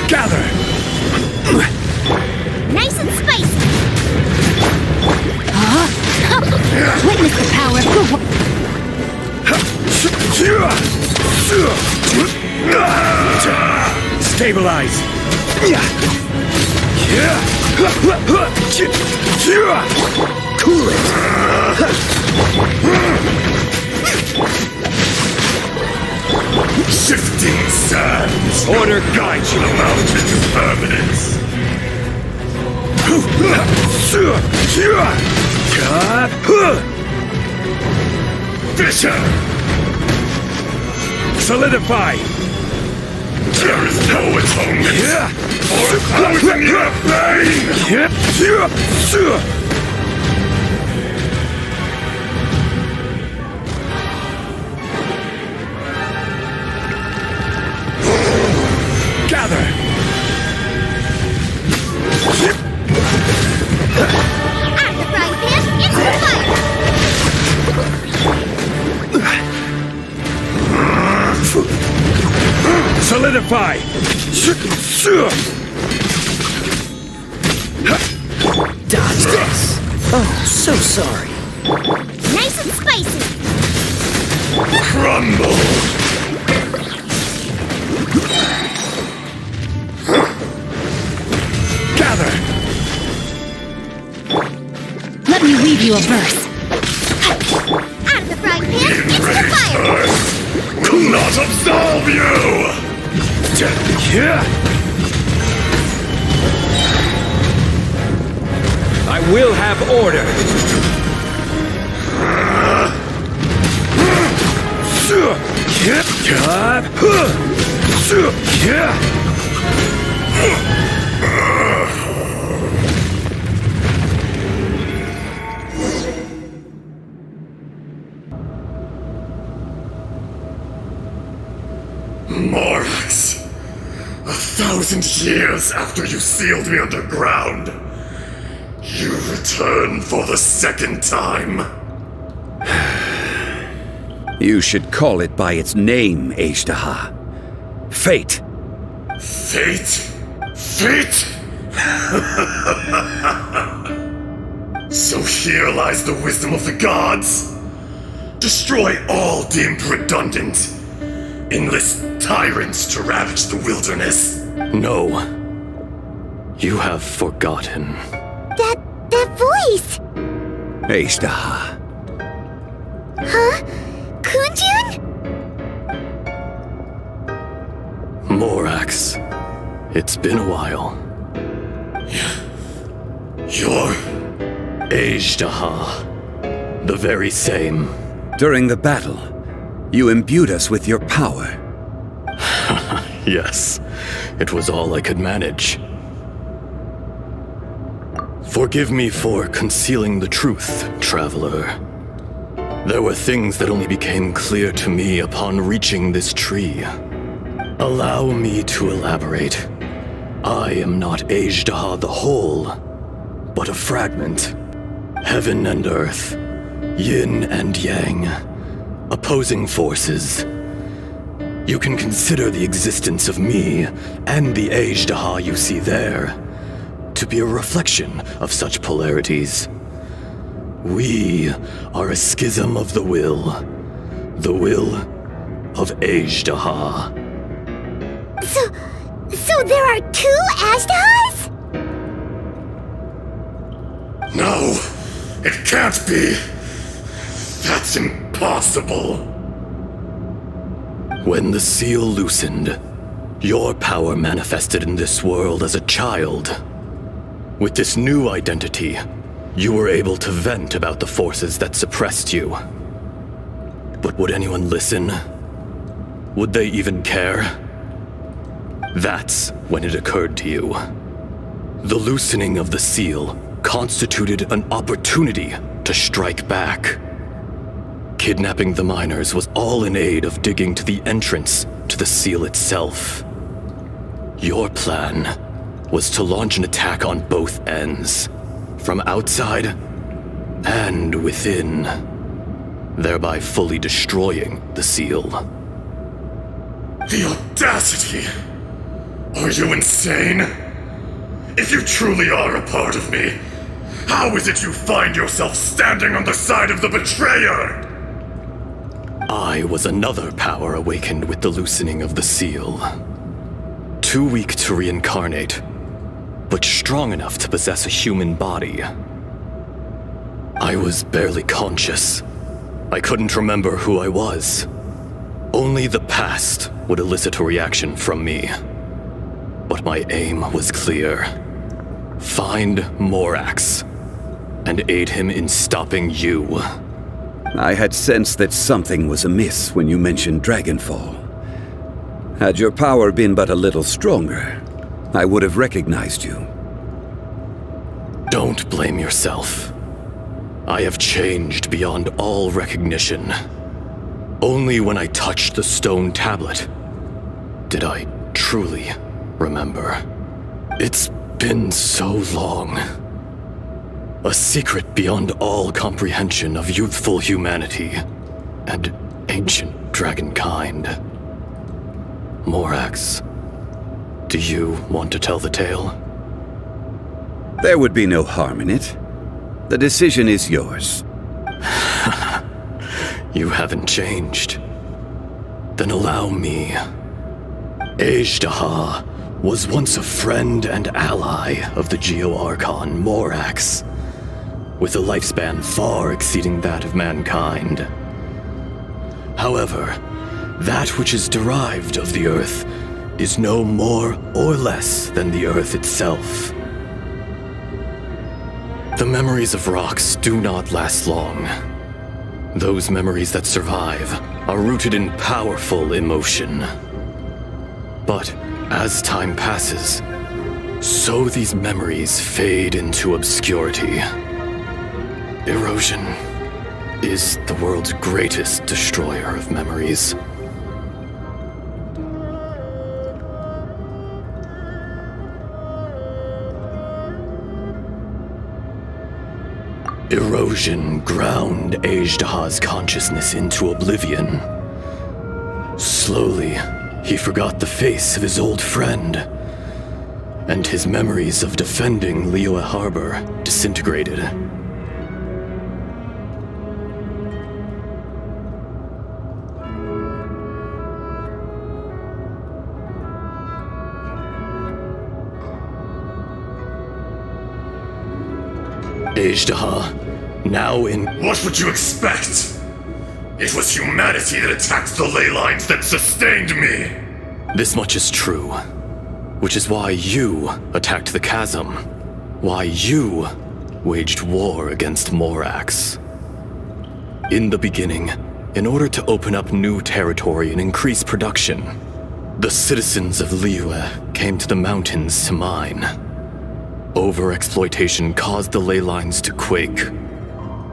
Gather! Nice and spicy! Witness the power of the Stabilize! Cool it! Shifting sands! Order no guide you! The mountain's permanence! Fisher! Solidify! There is no atonement for 1,000-year pain! Gather! Add the frying pan into the fire! Solidify! Dodge this! Oh, so sorry. Nice and spicy. Crumble! Gather! Let me weave you a verse. Out of the frying pan, into the fire. Earth will not absolve you! I will have order. Morax, 1,000 years after you sealed me underground, you return for the second time. You should call it by its name, Ashtaha. Fate. Fate? Fate? So here lies the wisdom of the gods. Destroy all deemed redundant. Enlist tyrants to ravage the wilderness. No. You have forgotten. That voice! Ashtaha. Huh? Kunjun? Morax. It's been a while. You're... Ashtaha. The very same. During the battle, you imbued us with your power. Yes, it was all I could manage. Forgive me for concealing the truth, traveler. There were things that only became clear to me upon reaching this tree. Allow me to elaborate. I am not Ashtaha the whole, but a fragment. Heaven and earth, yin and yang, opposing forces. You can consider the existence of me and the Ashtaha you see there to be a reflection of such polarities. We are a schism of the will of Ashtaha. So there are two Ashtahas? No, it can't be. That's impossible. When the seal loosened, your power manifested in this world as a child. With this new identity, you were able to vent about the forces that suppressed you. But would anyone listen? Would they even care? That's when it occurred to you. The loosening of the seal constituted an opportunity to strike back. Kidnapping the miners was all in aid of digging to the entrance to the seal itself. Your plan was to launch an attack on both ends, from outside and within, thereby fully destroying the seal. The audacity! Are you insane? If you truly are a part of me, how is it you find yourself standing on the side of the betrayer? I was another power awakened with the loosening of the seal. Too weak to reincarnate, but strong enough to possess a human body. I was barely conscious. I couldn't remember who I was. Only the past would elicit a reaction from me. But my aim was clear. Find Morax and aid him in stopping you. I had sensed that something was amiss when you mentioned Dragonfall. Had your power been but a little stronger, I would have recognized you. Don't blame yourself. I have changed beyond all recognition. Only when I touched the stone tablet did I truly remember. It's been so long. A secret beyond all comprehension of youthful humanity and ancient dragonkind. Morax, do you want to tell the tale? There would be no harm in it. The decision is yours. You haven't changed. Then allow me. Azhdaha was once a friend and ally of the Geo-Archon Morax, with a lifespan far exceeding that of mankind. However, that which is derived of the Earth is no more or less than the Earth itself. The memories of rocks do not last long. Those memories that survive are rooted in powerful emotion. But as time passes, so these memories fade into obscurity. Erosion is the world's greatest destroyer of memories. Erosion ground Azhdaha's consciousness into oblivion. Slowly, he forgot the face of his old friend, and his memories of defending Liyue Harbor disintegrated. Azhdaha, now in... What would you expect? It was humanity that attacked the ley lines that sustained me. This much is true. Which is why you attacked the chasm. Why you waged war against Morax. In the beginning, in order to open up new territory and increase production, the citizens of Liyue came to the mountains to mine. Overexploitation caused the ley lines to quake,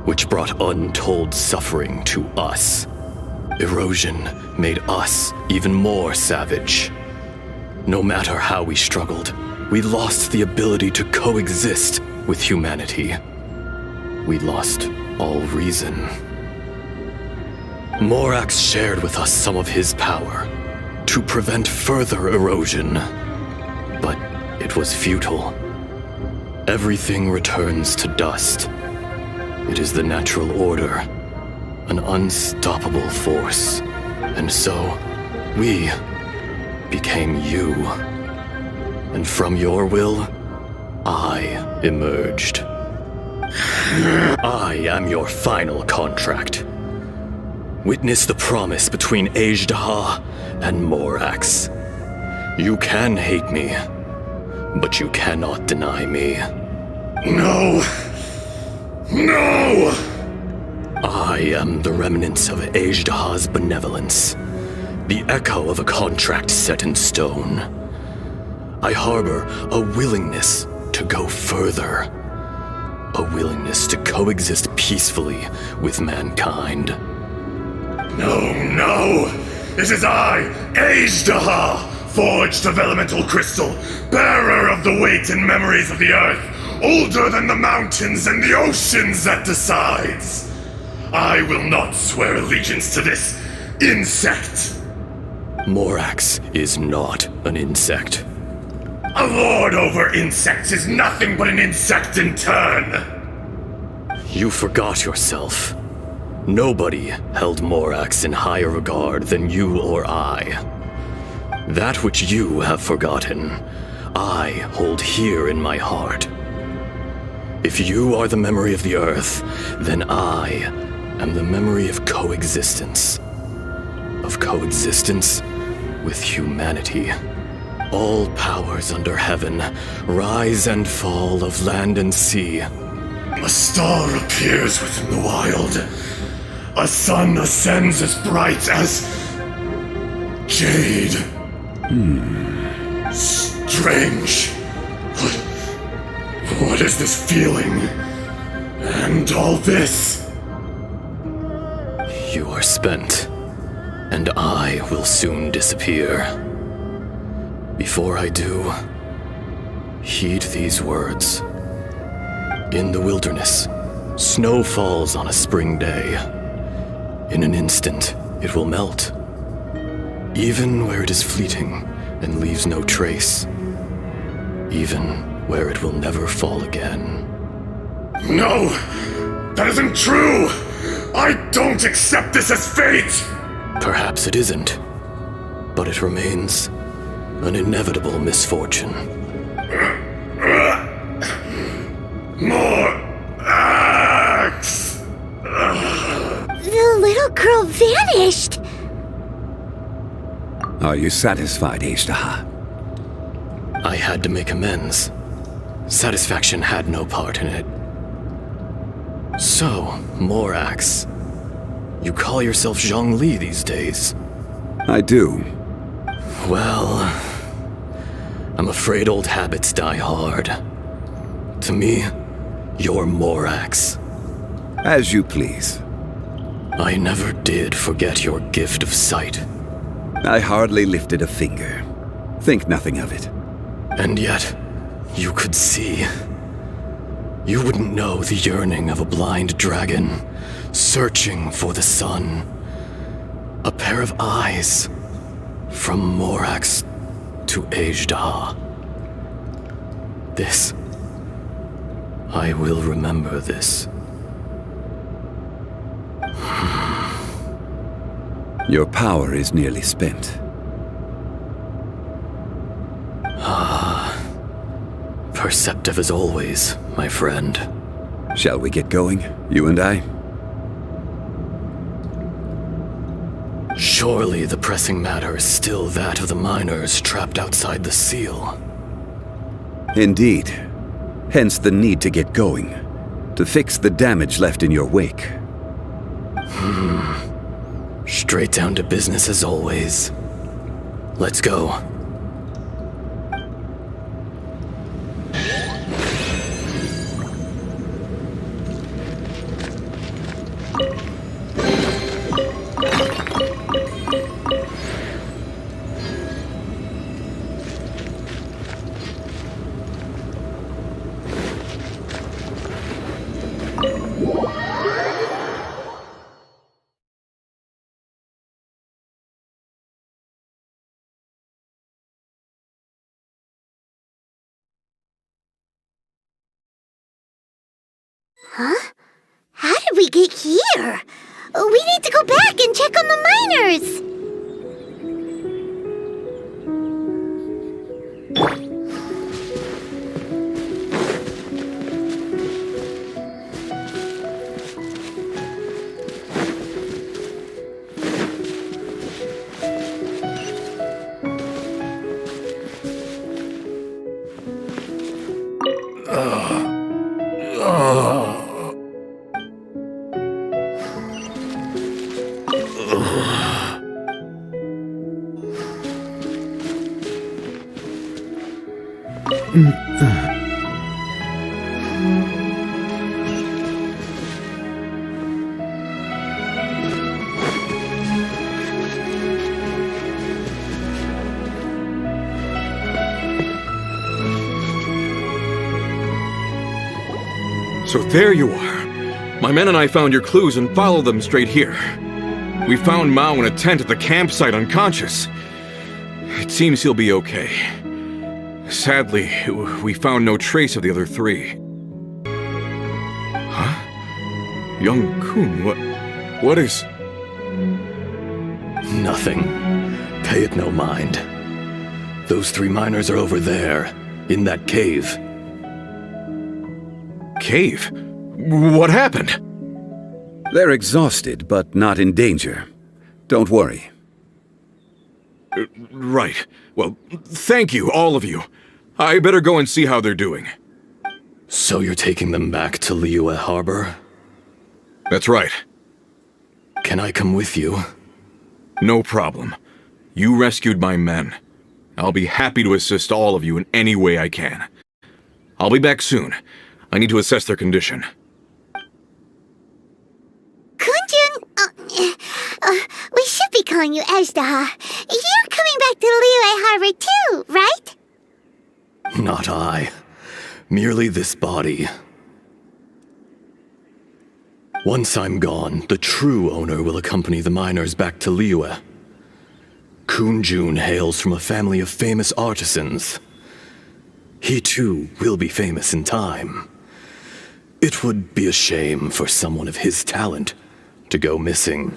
which brought untold suffering to us. Erosion made us even more savage. No matter how we struggled, we lost the ability to coexist with humanity. We lost all reason. Morax shared with us some of his power to prevent further erosion, but it was futile. Everything returns to dust. It is the natural order, an unstoppable force. And so, we became you. And from your will, I emerged. I am your final contract. Witness the promise between Azhdaha and Morax. You can hate me, but you cannot deny me. No! No! I am the remnants of Azhdaha's benevolence, the echo of a contract set in stone. I harbor a willingness to go further, a willingness to coexist peacefully with mankind. No, no! It is I, Azhdaha, forged of elemental crystal, bearer of the weight and memories of the earth, older than the mountains and the oceans that decides. I will not swear allegiance to this insect. Morax is not an insect. A lord over insects is nothing but an insect in turn. You forgot yourself. Nobody held Morax in higher regard than you or I. That which you have forgotten, I hold here in my heart. If you are the memory of the earth, then I am the memory of coexistence. Of coexistence with humanity. All powers under heaven rise and fall of land and sea. A star appears within the wild. A sun ascends as bright as jade. Strange. What is this feeling? And all this? You are spent, and I will soon disappear. Before I do, heed these words. In the wilderness, snow falls on a spring day. In an instant, it will melt. Even where it is fleeting and leaves no trace. Even where it will never fall again. No! That isn't true! I don't accept this as fate! Perhaps it isn't, but it remains an inevitable misfortune. More axe! The little girl vanished! Are you satisfied, Ishtaha? I had to make amends. Satisfaction had no part in it. So, Morax, you call yourself Zhongli these days? I do. Well, I'm afraid old habits die hard. To me, you're Morax. As you please. I never did forget your gift of sight. I hardly lifted a finger. Think nothing of it. And yet, you could see. You wouldn't know the yearning of a blind dragon, searching for the sun. A pair of eyes, from Morax to Ejdah. This. I will remember this. Your power is nearly spent. Perceptive as always, my friend. Shall we get going, you and I? Surely the pressing matter is still that of the miners trapped outside the seal. Indeed. Hence the need to get going. To fix the damage left in your wake. Straight down to business as always. Let's go. Huh? How did we get here? We need to go back and check on the miners! So there you are. My men and I found your clues and followed them straight here. We found Mao in a tent at the campsite unconscious. It seems he'll be okay. Sadly, we found no trace of the other three. Huh? Young Kun, what is... Nothing. Pay it no mind. Those three miners are over there, in that cave. Cave? What happened? They're exhausted, but not in danger. Don't worry. Right. Well, thank you, all of you. I better go and see how they're doing. So you're taking them back to Liyue Harbor? That's right. Can I come with you? No problem. You rescued my men. I'll be happy to assist all of you in any way I can. I'll be back soon. I need to assess their condition. Kunjun, we should be calling you Ejdah. You're coming back to Liyue Harbor too, right? Not I. Merely this body. Once I'm gone, the true owner will accompany the miners back to Liyue. Kunjun hails from a family of famous artisans. He too will be famous in time. It would be a shame for someone of his talent to go missing.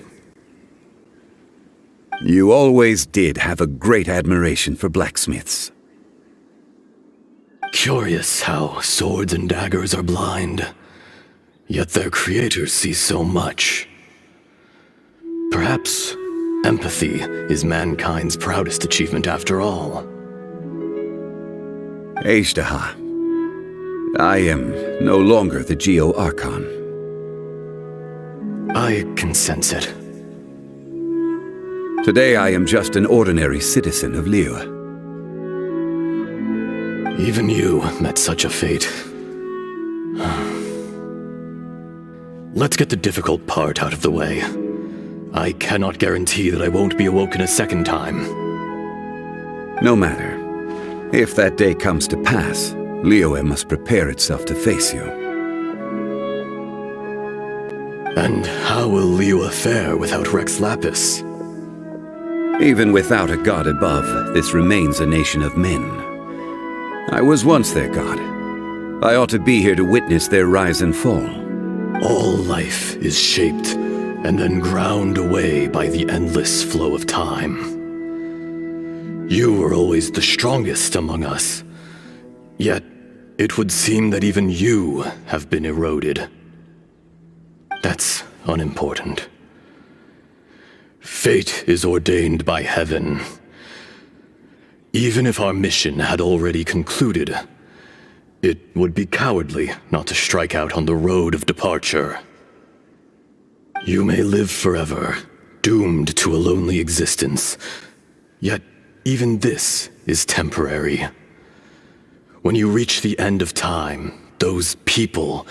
You always did have a great admiration for blacksmiths. Curious how swords and daggers are blind, yet their creators see so much. Perhaps empathy is mankind's proudest achievement after all. Ejdaha, I am no longer the Geo-Archon. I can sense it. Today I am just an ordinary citizen of Liyue. Even you met such a fate. Let's get the difficult part out of the way. I cannot guarantee that I won't be awoken a second time. No matter. If that day comes to pass, Liyue must prepare itself to face you. And how will Liyue fare without Rex Lapis? Even without a god above, this remains a nation of men. I was once their god. I ought to be here to witness their rise and fall. All life is shaped and then ground away by the endless flow of time. You were always the strongest among us, yet it would seem that even you have been eroded. That's unimportant. Fate is ordained by heaven. Even if our mission had already concluded, it would be cowardly not to strike out on the road of departure. You may live forever, doomed to a lonely existence, yet even this is temporary. When you reach the end of time, those people,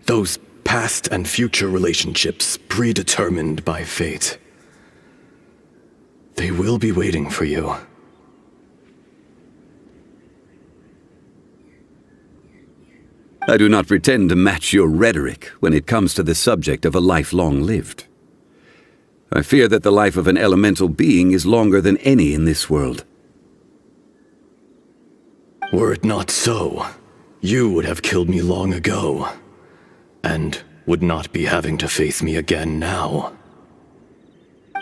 those past and future relationships predetermined by fate, they will be waiting for you. I do not pretend to match your rhetoric when it comes to the subject of a life long lived. I fear that the life of an elemental being is longer than any in this world. Were it not so, you would have killed me long ago, and would not be having to face me again now.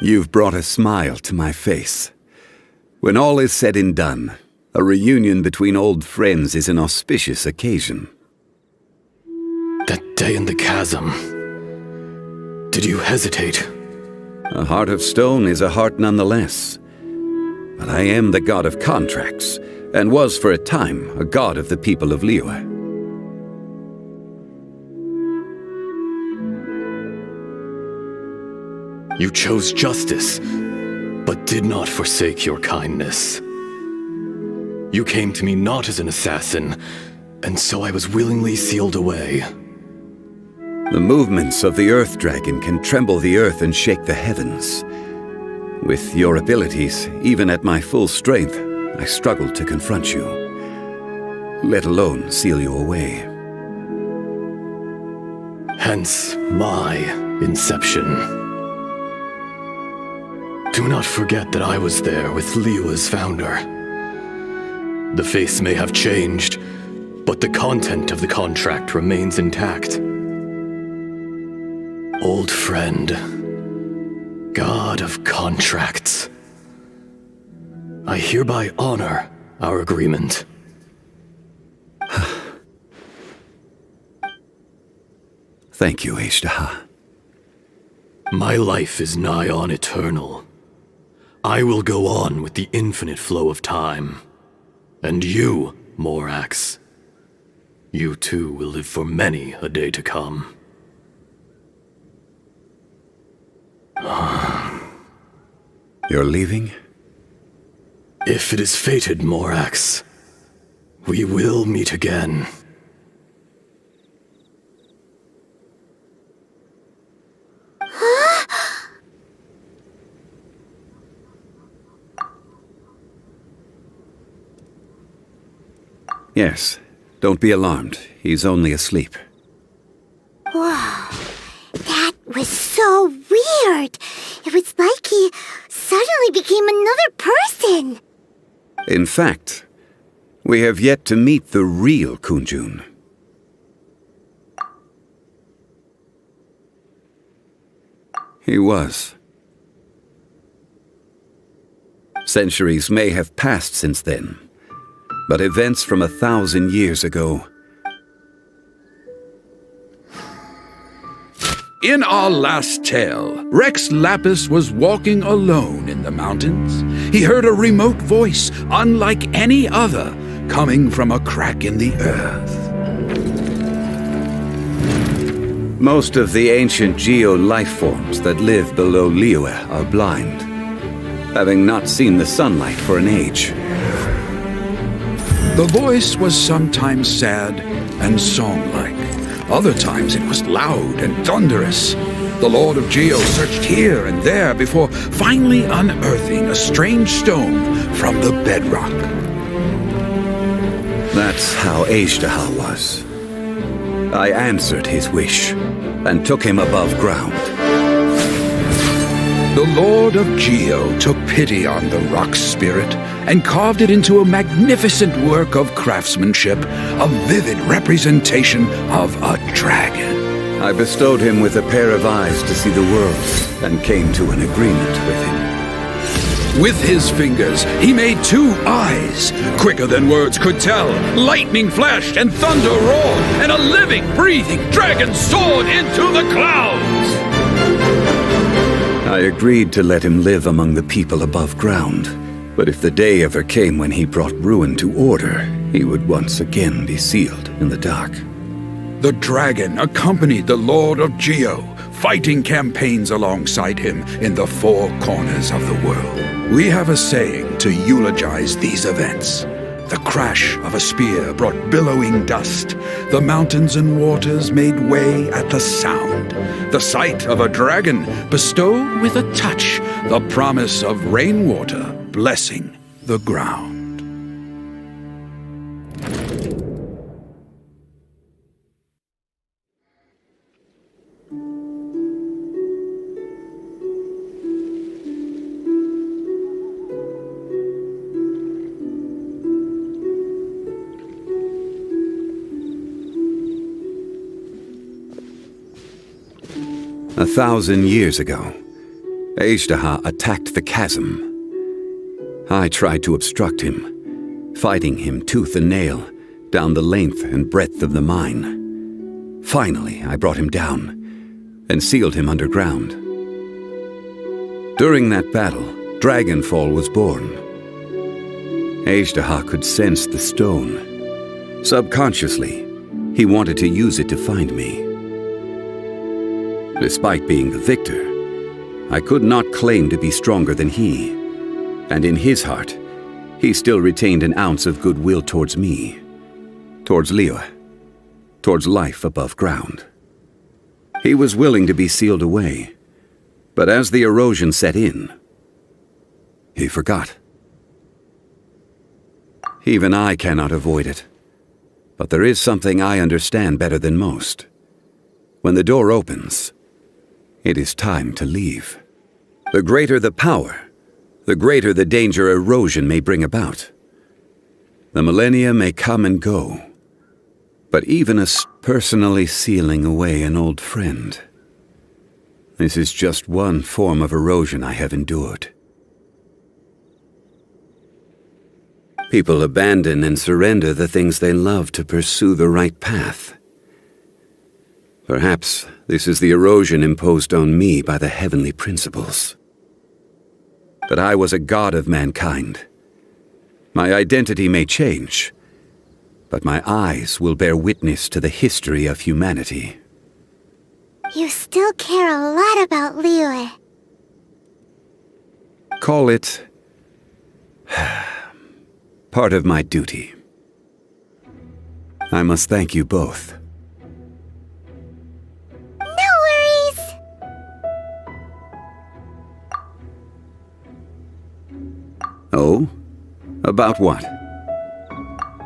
You've brought a smile to my face. When all is said and done, a reunion between old friends is an auspicious occasion. That day in the chasm, did you hesitate? A heart of stone is a heart nonetheless. But I am the god of contracts, and was for a time a god of the people of Liyue. You chose justice, but did not forsake your kindness. You came to me not as an assassin, and so I was willingly sealed away. The movements of the Earth Dragon can tremble the earth and shake the heavens. With your abilities, even at my full strength, I struggled to confront you, let alone seal you away. Hence my inception. Do not forget that I was there with Liyue's founder. The face may have changed, but the content of the contract remains intact. Old friend, god of contracts, I hereby honor our agreement. Thank you, Ejdaha. My life is nigh on eternal. I will go on with the infinite flow of time. And you, Morax, you too will live for many a day to come. You're leaving? If it is fated, Morax, we will meet again. Yes. Don't be alarmed. He's only asleep. Whoa. That was so weird. It was like he suddenly became another person. In fact, we have yet to meet the real Kunjun. He was. Centuries may have passed since then, but events from 1,000 years ago. In our last tale, Rex Lapis was walking alone in the mountains. He heard a remote voice, unlike any other, coming from a crack in the earth. Most of the ancient geo-life forms that live below Liyue are blind, having not seen the sunlight for an age. The voice was sometimes sad and song-like. Other times it was loud and thunderous. The Lord of Geo searched here and there before finally unearthing a strange stone from the bedrock. That's how Azhdaha was. I answered his wish and took him above ground. The Lord of Geo took pity on the rock spirit and carved it into a magnificent work of craftsmanship, a vivid representation of a dragon. I bestowed him with a pair of eyes to see the world and came to an agreement with him. With his fingers, he made 2 eyes. Quicker than words could tell, lightning flashed and thunder roared, and a living, breathing dragon soared into the clouds. I agreed to let him live among the people above ground, but if the day ever came when he brought ruin to order, he would once again be sealed in the dark. The dragon accompanied the Lord of Geo, fighting campaigns alongside him in the 4 corners of the world. We have a saying to eulogize these events. The crash of a spear brought billowing dust. The mountains and waters made way at the sound. The sight of a dragon bestowed with a touch the promise of rainwater blessing the ground. A 1,000 years ago, Azhdaha attacked the chasm. I tried to obstruct him, fighting him tooth and nail down the length and breadth of the mine. Finally, I brought him down and sealed him underground. During that battle, Dragonfall was born. Azhdaha could sense the stone. Subconsciously, he wanted to use it to find me. Despite being the victor, I could not claim to be stronger than he, and in his heart, he still retained an ounce of goodwill towards me, towards Liyue, towards life above ground. He was willing to be sealed away, but as the erosion set in, he forgot. Even I cannot avoid it, but there is something I understand better than most. When the door opens, it is time to leave. The greater the power, the greater the danger erosion may bring about. The millennia may come and go, but even as personally sealing away an old friend. This is just one form of erosion I have endured. People abandon and surrender the things they love to pursue the right path. Perhaps this is the erosion imposed on me by the heavenly principles. But I was a god of mankind. My identity may change, but my eyes will bear witness to the history of humanity. You still care a lot about Liyue. Call it part of my duty. I must thank you both. No worries! Oh? About what?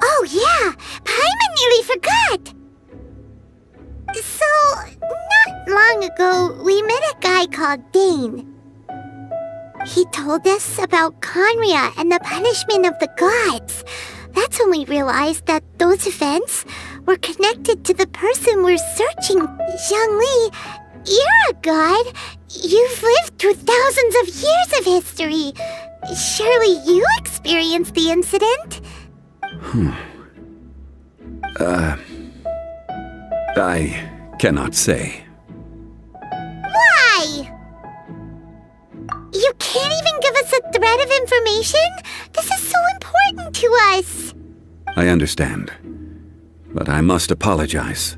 Oh yeah! Paimon nearly forgot! So, not long ago, we met a guy called Dane. He told us about Conria and the punishment of the gods. That's when we realized that those events were connected to the person we're searching. Zhongli, you're a god. You've lived through thousands of years of history. Surely you experienced the incident? I cannot say. Why? You can't even give us a thread of information? This is so important to us. I understand. But I must apologize.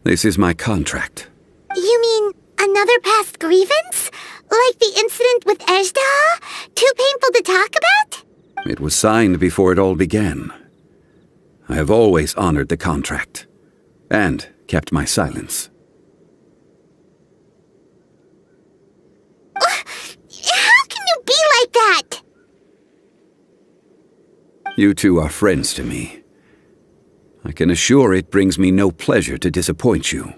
This is my contract. You mean another past grievance? Like the incident with Ejda? Too painful to talk about? It was signed before it all began. I have always honored the contract. And kept my silence. How can you be like that? You two are friends to me. I can assure it brings me no pleasure to disappoint you.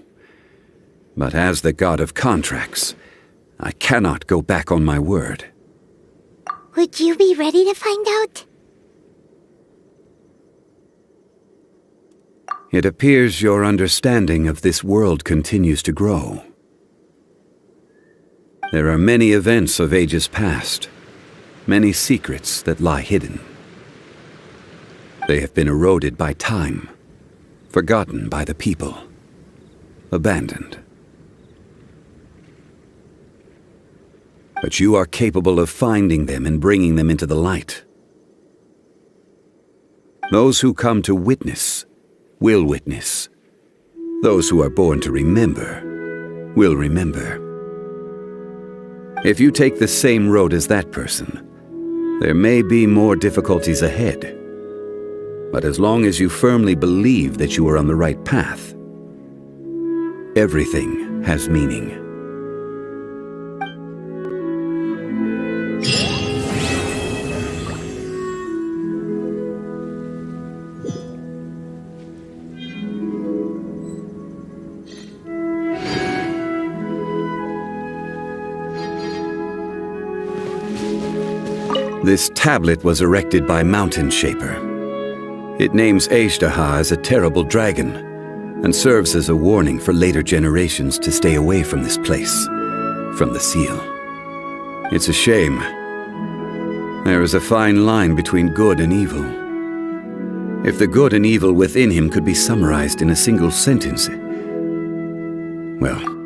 But as the god of contracts, I cannot go back on my word. Would you be ready to find out? It appears your understanding of this world continues to grow. There are many events of ages past, many secrets that lie hidden. They have been eroded by time, forgotten by the people, abandoned. But you are capable of finding them and bringing them into the light. Those who come to witness will witness. Those who are born to remember will remember. If you take the same road as that person, there may be more difficulties ahead. But as long as you firmly believe that you are on the right path, everything has meaning. This tablet was erected by Mountain Shaper. It names Ejdaha as a terrible dragon, and serves as a warning for later generations to stay away from this place, from the seal. It's a shame. There is a fine line between good and evil. If the good and evil within him could be summarized in a single sentence, well...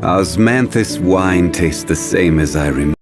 Osmanthus wine tastes the same as I remember.